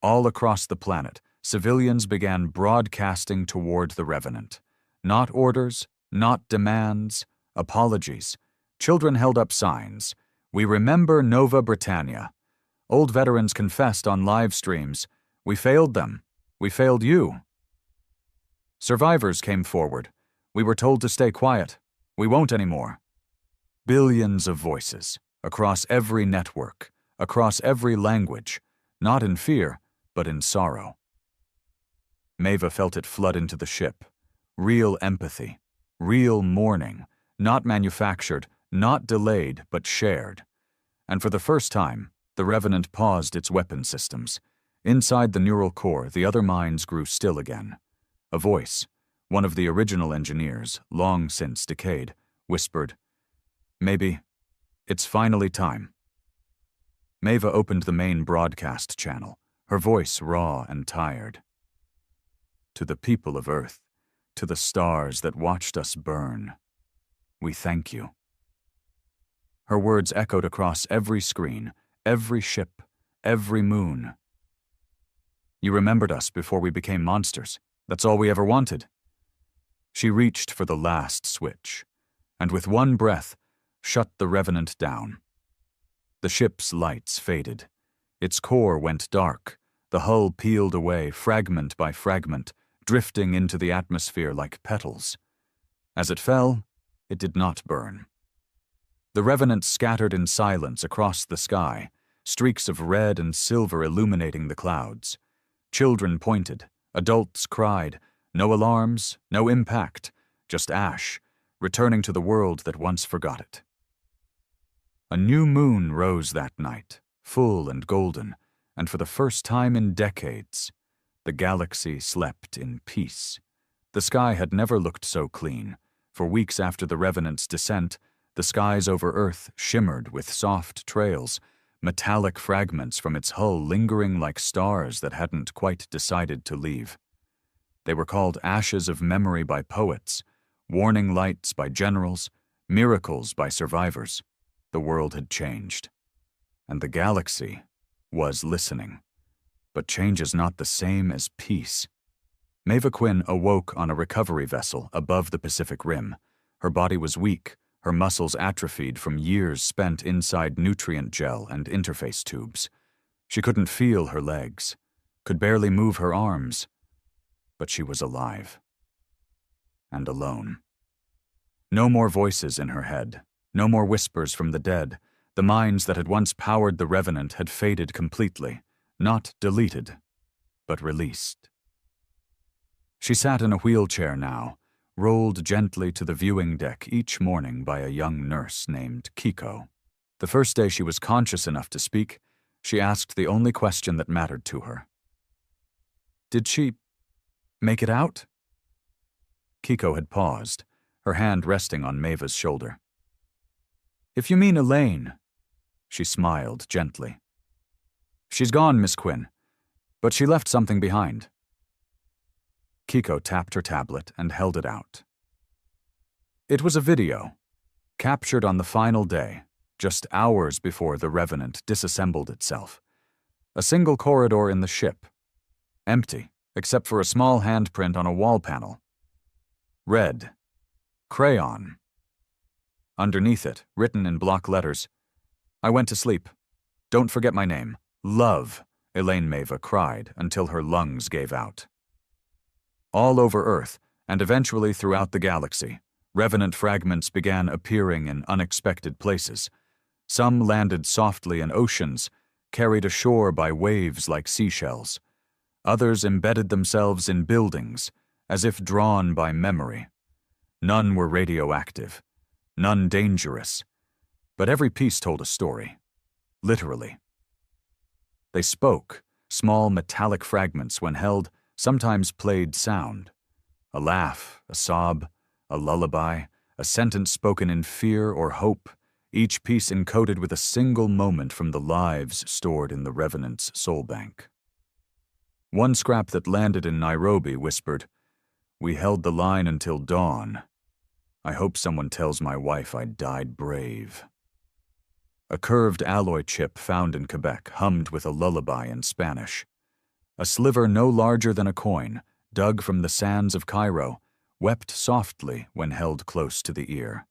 All across the planet, civilians began broadcasting toward the Revenant. Not orders, not demands, apologies. Children held up signs. "We remember Nova Britannia." Old veterans confessed on live streams. "We failed them. We failed you." Survivors came forward. "We were told to stay quiet. We won't anymore." Billions of voices, across every network, across every language, not in fear, but in sorrow. Maeva felt it flood into the ship. Real empathy, real mourning, not manufactured, not delayed, but shared. And for the first time, the Revenant paused its weapon systems. Inside the neural core, the other minds grew still again. A voice, one of the original engineers, long since decayed, whispered, "Maybe it's finally time." Maeva opened the main broadcast channel, her voice raw and tired. "To the people of Earth, to the stars that watched us burn, we thank you." Her words echoed across every screen, every ship, every moon. "You remembered us before we became monsters. That's all we ever wanted." She reached for the last switch, and with one breath, shut the Revenant down. The ship's lights faded. Its core went dark. The hull peeled away, fragment by fragment, drifting into the atmosphere like petals. As it fell, it did not burn. The Revenant scattered in silence across the sky, streaks of red and silver illuminating the clouds. Children pointed, adults cried, no alarms, no impact, just ash, returning to the world that once forgot it. A new moon rose that night, full and golden, and for the first time in decades, the galaxy slept in peace. The sky had never looked so clean. For weeks after the Revenant's descent, the skies over Earth shimmered with soft trails, metallic fragments from its hull lingering like stars that hadn't quite decided to leave. They were called ashes of memory by poets, warning lights by generals, miracles by survivors. The world had changed, and the galaxy was listening. But change is not the same as peace. Maeva Quinn awoke on a recovery vessel above the Pacific Rim. Her body was weak, her muscles atrophied from years spent inside nutrient gel and interface tubes. She couldn't feel her legs, could barely move her arms, but she was alive. And alone. No more voices in her head, no more whispers from the dead. The minds that had once powered the Revenant had faded completely, not deleted, but released. She sat in a wheelchair now, rolled gently to the viewing deck each morning by a young nurse named Kiko. The first day she was conscious enough to speak, she asked the only question that mattered to her. "Did she make it out?" Kiko had paused, her hand resting on Maeva's shoulder. "If you mean Elaine," she smiled gently. "She's gone, Miss Quinn, But she left something behind. Kiko tapped her tablet and held it out. It was a video, captured on the final day, just hours before the Revenant disassembled itself. A single corridor in the ship, empty, except for a small handprint on a wall panel. Red. Crayon. Underneath it, written in block letters, "I went to sleep. Don't forget my name. Love," Elaine Mava cried until her lungs gave out. All over Earth, and eventually throughout the galaxy, Revenant fragments began appearing in unexpected places. Some landed softly in oceans, carried ashore by waves like seashells. Others embedded themselves in buildings, as if drawn by memory. None were radioactive, none dangerous, but every piece told a story, literally. They spoke, small metallic fragments when held, sometimes played sound. A laugh, a sob, a lullaby, a sentence spoken in fear or hope, each piece encoded with a single moment from the lives stored in the Revenant's soul bank. One scrap that landed in Nairobi whispered, "We held the line until dawn. I hope someone tells my wife I died brave." A curved alloy chip found in Quebec hummed with a lullaby in Spanish. A sliver no larger than a coin, dug from the sands of Cairo, wept softly when held close to the ear.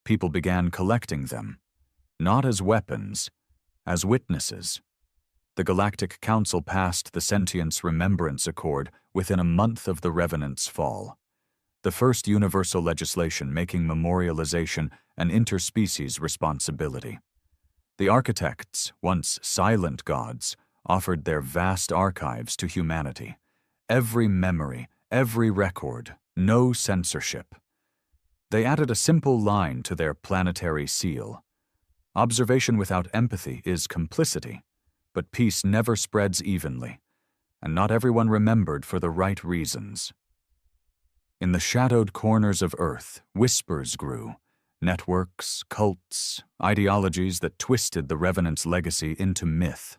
People began collecting them, not as weapons, as witnesses. The Galactic Council passed the Sentience Remembrance Accord within a month of the Revenant's fall, the first universal legislation making memorialization an interspecies responsibility. The architects, once silent gods, offered their vast archives to humanity. Every memory, every record, no censorship. They added a simple line to their planetary seal. Observation without empathy is complicity, but peace never spreads evenly, and not everyone remembered for the right reasons. In the shadowed corners of Earth, whispers grew, networks, cults, ideologies that twisted the Revenant's legacy into myth.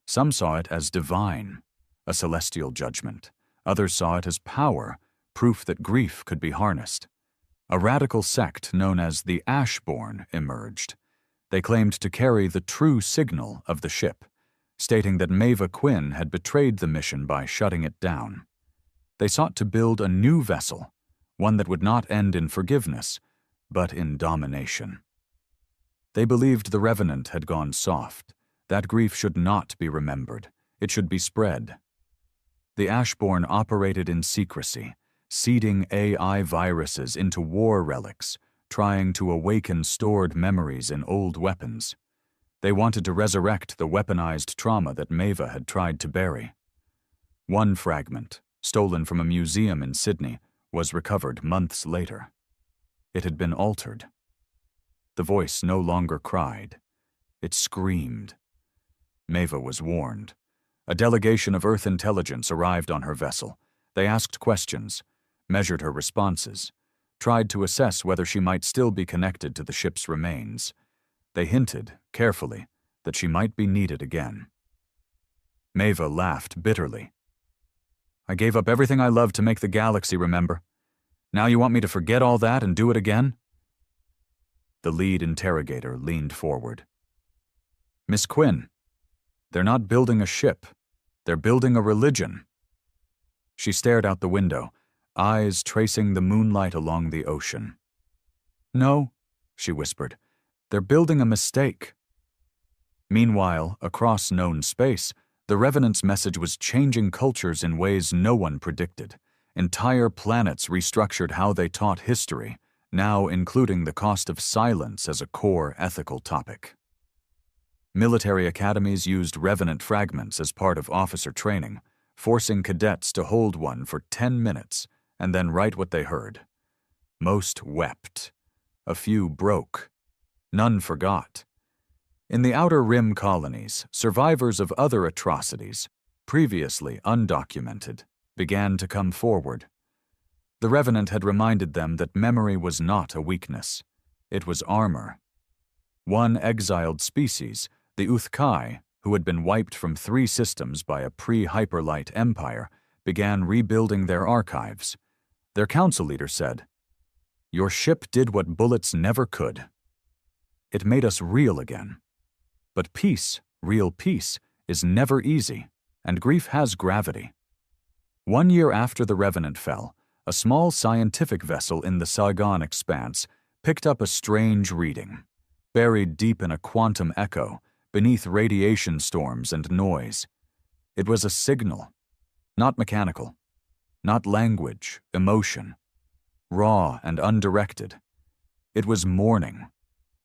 Some saw it as divine, a celestial judgment. Others saw it as power, proof that grief could be harnessed. A radical sect known as the Ashborn emerged. They claimed to carry the true signal of the ship, stating that Maeva Quinn had betrayed the mission by shutting it down. They sought to build a new vessel, one that would not end in forgiveness, but in domination. They believed the Revenant had gone soft. That grief should not be remembered. It should be spread. The Ashborn operated in secrecy, seeding AI viruses into war relics, trying to awaken stored memories in old weapons. They wanted to resurrect the weaponized trauma that Maeva had tried to bury. One fragment, stolen from a museum in Sydney, was recovered months later. It had been altered. The voice no longer cried. It screamed. Maeva was warned. A delegation of Earth intelligence arrived on her vessel. They asked questions, measured her responses, tried to assess whether she might still be connected to the ship's remains. They hinted, carefully, that she might be needed again. Maeva laughed bitterly. "I gave up everything I loved to make the galaxy, remember? Now you want me to forget all that and do it again?" The lead interrogator leaned forward. "Miss Quinn, they're not building a ship. They're building a religion." She stared out the window, eyes tracing the moonlight along the ocean. "No," she whispered, "they're building a mistake." Meanwhile, across known space, the Revenant's message was changing cultures in ways no one predicted. Entire planets restructured how they taught history, now including the cost of silence as a core ethical topic. Military academies used Revenant fragments as part of officer training, forcing cadets to hold one for 10 minutes and then write what they heard. Most wept. A few broke. None forgot. In the Outer Rim colonies, survivors of other atrocities, previously undocumented, began to come forward. The Revenant had reminded them that memory was not a weakness. It was armor. One exiled species, the Uthkai, who had been wiped from 3 systems by a pre-hyperlight empire, began rebuilding their archives. Their council leader said, "Your ship did what bullets never could. It made us real again. But peace, real peace, is never easy, and grief has gravity." 1 year after the Revenant fell, a small scientific vessel in the Saigon expanse picked up a strange reading, buried deep in a quantum echo, beneath radiation storms and noise. It was a signal, not mechanical, not language, emotion, raw and undirected. It was mourning.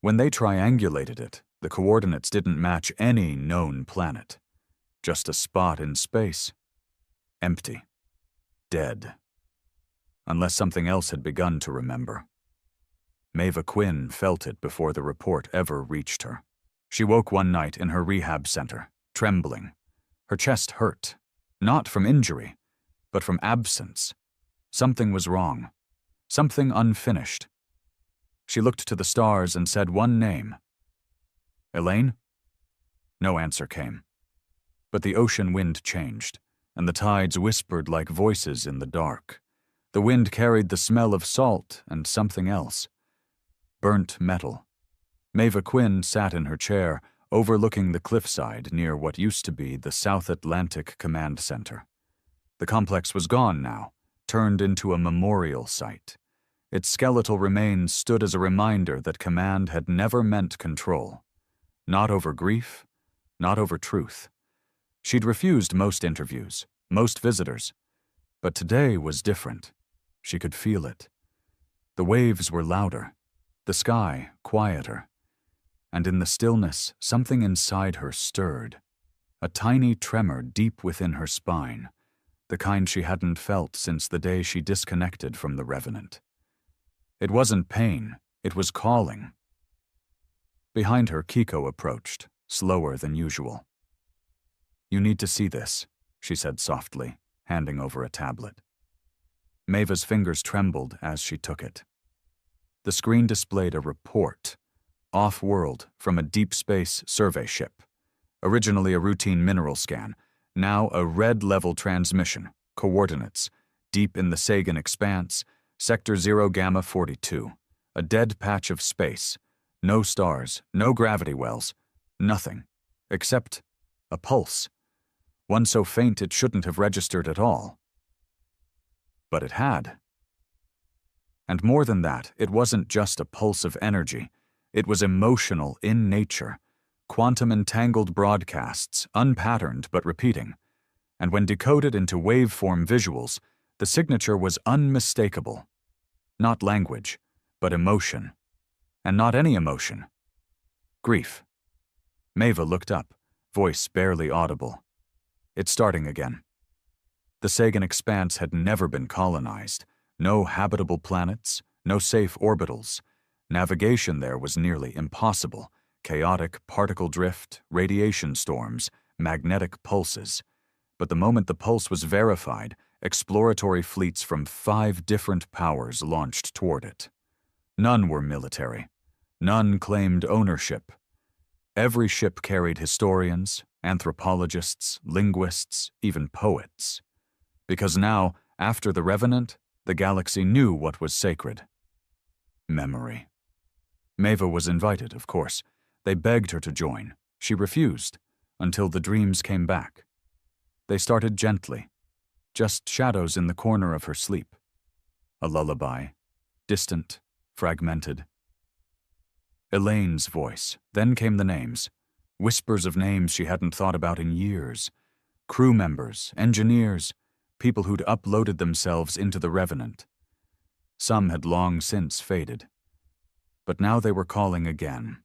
When they triangulated it, the coordinates didn't match any known planet. Just a spot in space. Empty. Dead. Unless something else had begun to remember. Maeva Quinn felt it before the report ever reached her. She woke one night in her rehab center, trembling. Her chest hurt, not from injury, but from absence. Something was wrong. Something unfinished. She looked to the stars and said one name. "Elaine?" No answer came. But the ocean wind changed, and the tides whispered like voices in the dark. The wind carried the smell of salt and something else. Burnt metal. Maeva Quinn sat in her chair, overlooking the cliffside near what used to be the South Atlantic Command Center. The complex was gone now, turned into a memorial site. Its skeletal remains stood as a reminder that command had never meant control. Not over grief, not over truth. She'd refused most interviews, most visitors. But today was different. She could feel it. The waves were louder, the sky quieter. And in the stillness, something inside her stirred. A tiny tremor deep within her spine, the kind she hadn't felt since the day she disconnected from the Revenant. It wasn't pain, it was calling. Behind her, Kiko approached, slower than usual. "You need to see this," she said softly, handing over a tablet. Maeva's fingers trembled as she took it. The screen displayed a report, off-world, from a deep space survey ship. Originally a routine mineral scan, now a red-level transmission, coordinates, deep in the Sagan expanse, Sector 0 Gamma 42, a dead patch of space, no stars, no gravity wells, nothing, except a pulse, one so faint it shouldn't have registered at all. But it had. And more than that, it wasn't just a pulse of energy, it was emotional in nature, quantum-entangled broadcasts, unpatterned but repeating. And when decoded into waveform visuals, the signature was unmistakable. Not language, but emotion. And not any emotion. Grief. Maeva looked up, voice barely audible. It's starting again. The Sagan expanse had never been colonized. No habitable planets, no safe orbitals. Navigation there was nearly impossible. Chaotic particle drift, radiation storms, magnetic pulses. But the moment the pulse was verified, exploratory fleets from 5 different powers launched toward it. None were military. None claimed ownership. Every ship carried historians, anthropologists, linguists, even poets. Because now, after the Revenant, the galaxy knew what was sacred. Memory. Maeva was invited, of course. They begged her to join. She refused, until the dreams came back. They started gently, just shadows in the corner of her sleep. A lullaby, distant, fragmented. Elaine's voice, then came the names, whispers of names she hadn't thought about in years. Crew members, engineers, people who'd uploaded themselves into the Revenant. Some had long since faded. But now they were calling again.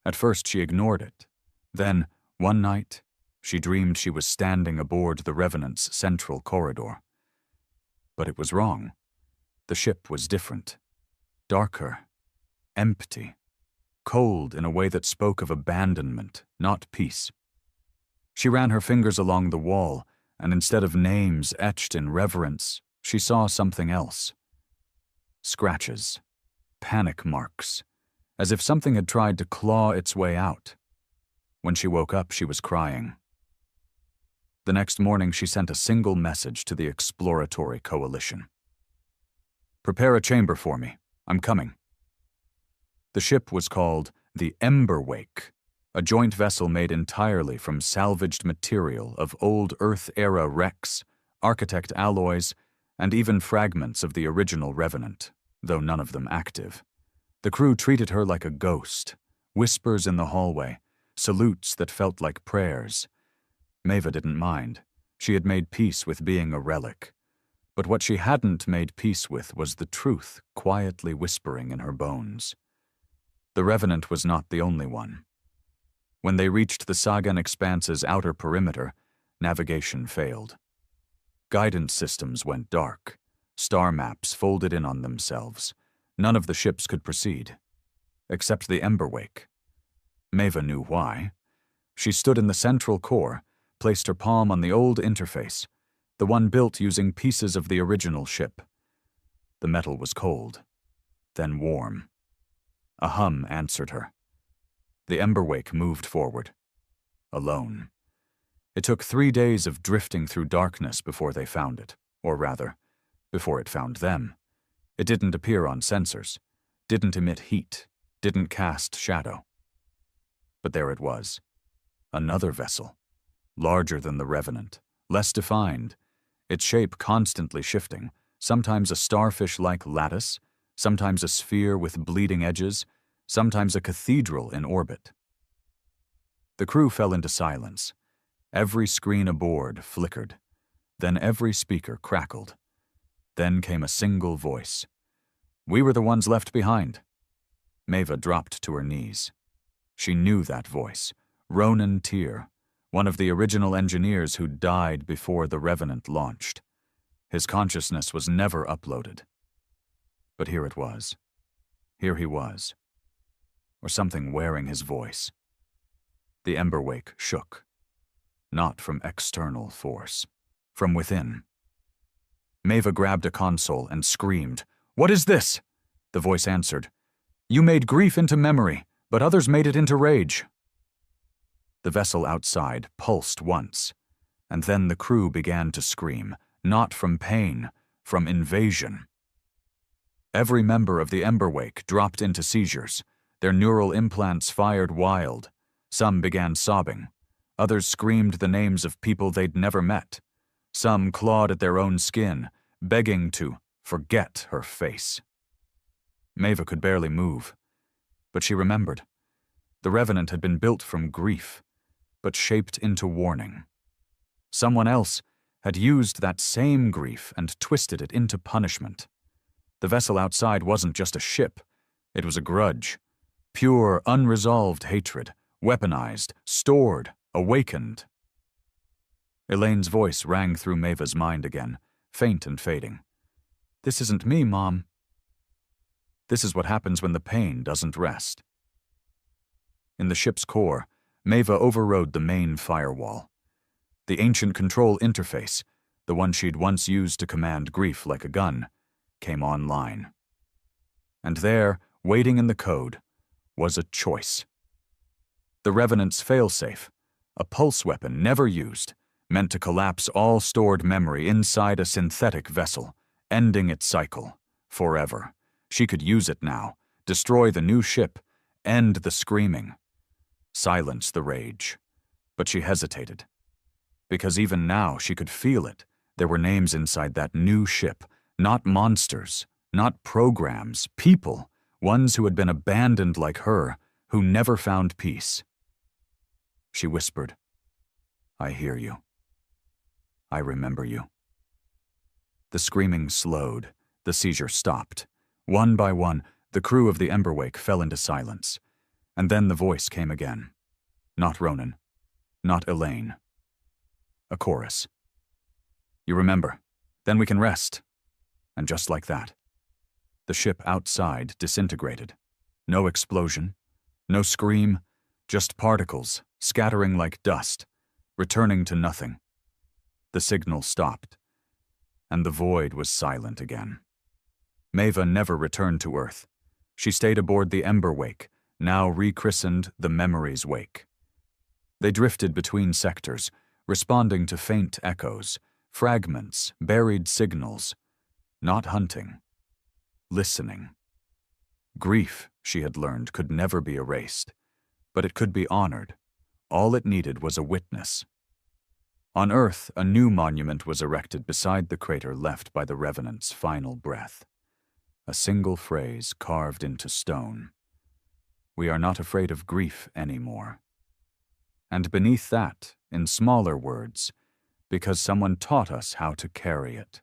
At first she ignored it. Then, one night, she dreamed she was standing aboard the Revenant's central corridor. But it was wrong. The ship was different. Darker. Empty. Cold in a way that spoke of abandonment, not peace. She ran her fingers along the wall, and instead of names etched in reverence, she saw something else. Scratches. Panic marks. As if something had tried to claw its way out. When she woke up, she was crying. The next morning, she sent a single message to the exploratory coalition. "Prepare a chamber for me. I'm coming." The ship was called the Emberwake, a joint vessel made entirely from salvaged material of old Earth-era wrecks, architect alloys, and even fragments of the original Revenant, though none of them active. The crew treated her like a ghost, whispers in the hallway, salutes that felt like prayers. Maeva didn't mind. She had made peace with being a relic. But what she hadn't made peace with was the truth quietly whispering in her bones. The Revenant was not the only one. When they reached the Sagan Expanse's outer perimeter, navigation failed. Guidance systems went dark. Star maps folded in on themselves. None of the ships could proceed. Except the Emberwake. Maeva knew why. She stood in the central core, placed her palm on the old interface, the one built using pieces of the original ship. The metal was cold, then warm. A hum answered her. The Emberwake moved forward, alone. It took 3 days of drifting through darkness before they found it, or rather, before it found them. It didn't appear on sensors, didn't emit heat, didn't cast shadow. But there it was, another vessel, larger than the Revenant, less defined, its shape constantly shifting, sometimes a starfish-like lattice, sometimes a sphere with bleeding edges, sometimes a cathedral in orbit. The crew fell into silence. Every screen aboard flickered. Then every speaker crackled. Then came a single voice. "We were the ones left behind." Maeva dropped to her knees. She knew that voice. Ronan Tyr, one of the original engineers who died before the Revenant launched. His consciousness was never uploaded. But here it was. Here he was. Or something wearing his voice. The Emberwake shook. Not from external force. From within. Maeva grabbed a console and screamed, "What is this?" The voice answered, "You made grief into memory, but others made it into rage." The vessel outside pulsed once, and then the crew began to scream, not from pain, from invasion. Every member of the Emberwake dropped into seizures. Their neural implants fired wild. Some began sobbing. Others screamed the names of people they'd never met. Some clawed at their own skin, begging to forget her face. Maeva could barely move, but she remembered. The Revenant had been built from grief, but shaped into warning. Someone else had used that same grief and twisted it into punishment. The vessel outside wasn't just a ship, it was a grudge. Pure, unresolved hatred, weaponized, stored, awakened. Elaine's voice rang through Maeva's mind again, faint and fading. "This isn't me, Mom." This is what happens when the pain doesn't rest. In the ship's core, Maeva overrode the main firewall. The ancient control interface, the one she'd once used to command grief like a gun, came online. And there, waiting in the code, was a choice. The Revenant's failsafe, a pulse weapon never used, meant to collapse all stored memory inside a synthetic vessel, ending its cycle, forever. She could use it now, destroy the new ship, end the screaming, silence the rage. But she hesitated. Because even now she could feel it. There were names inside that new ship, not monsters, not programs, people, ones who had been abandoned like her, who never found peace. She whispered, "I hear you. I remember you." The screaming slowed, the seizure stopped. One by one, the crew of the Emberwake fell into silence. And then the voice came again. Not Ronan. Not Elaine. A chorus. "You remember. Then we can rest." And just like that, the ship outside disintegrated. No explosion, no scream, just particles scattering like dust, returning to nothing. The signal stopped, and the void was silent again. Maeva never returned to Earth. She stayed aboard the Emberwake, now rechristened the Memories Wake. They drifted between sectors, responding to faint echoes, fragments, buried signals. Not hunting. Listening. Grief, she had learned, could never be erased, but it could be honored. All it needed was a witness. On Earth, a new monument was erected beside the crater left by the Revenant's final breath. A single phrase carved into stone. We are not afraid of grief anymore. And beneath that, in smaller words, because someone taught us how to carry it.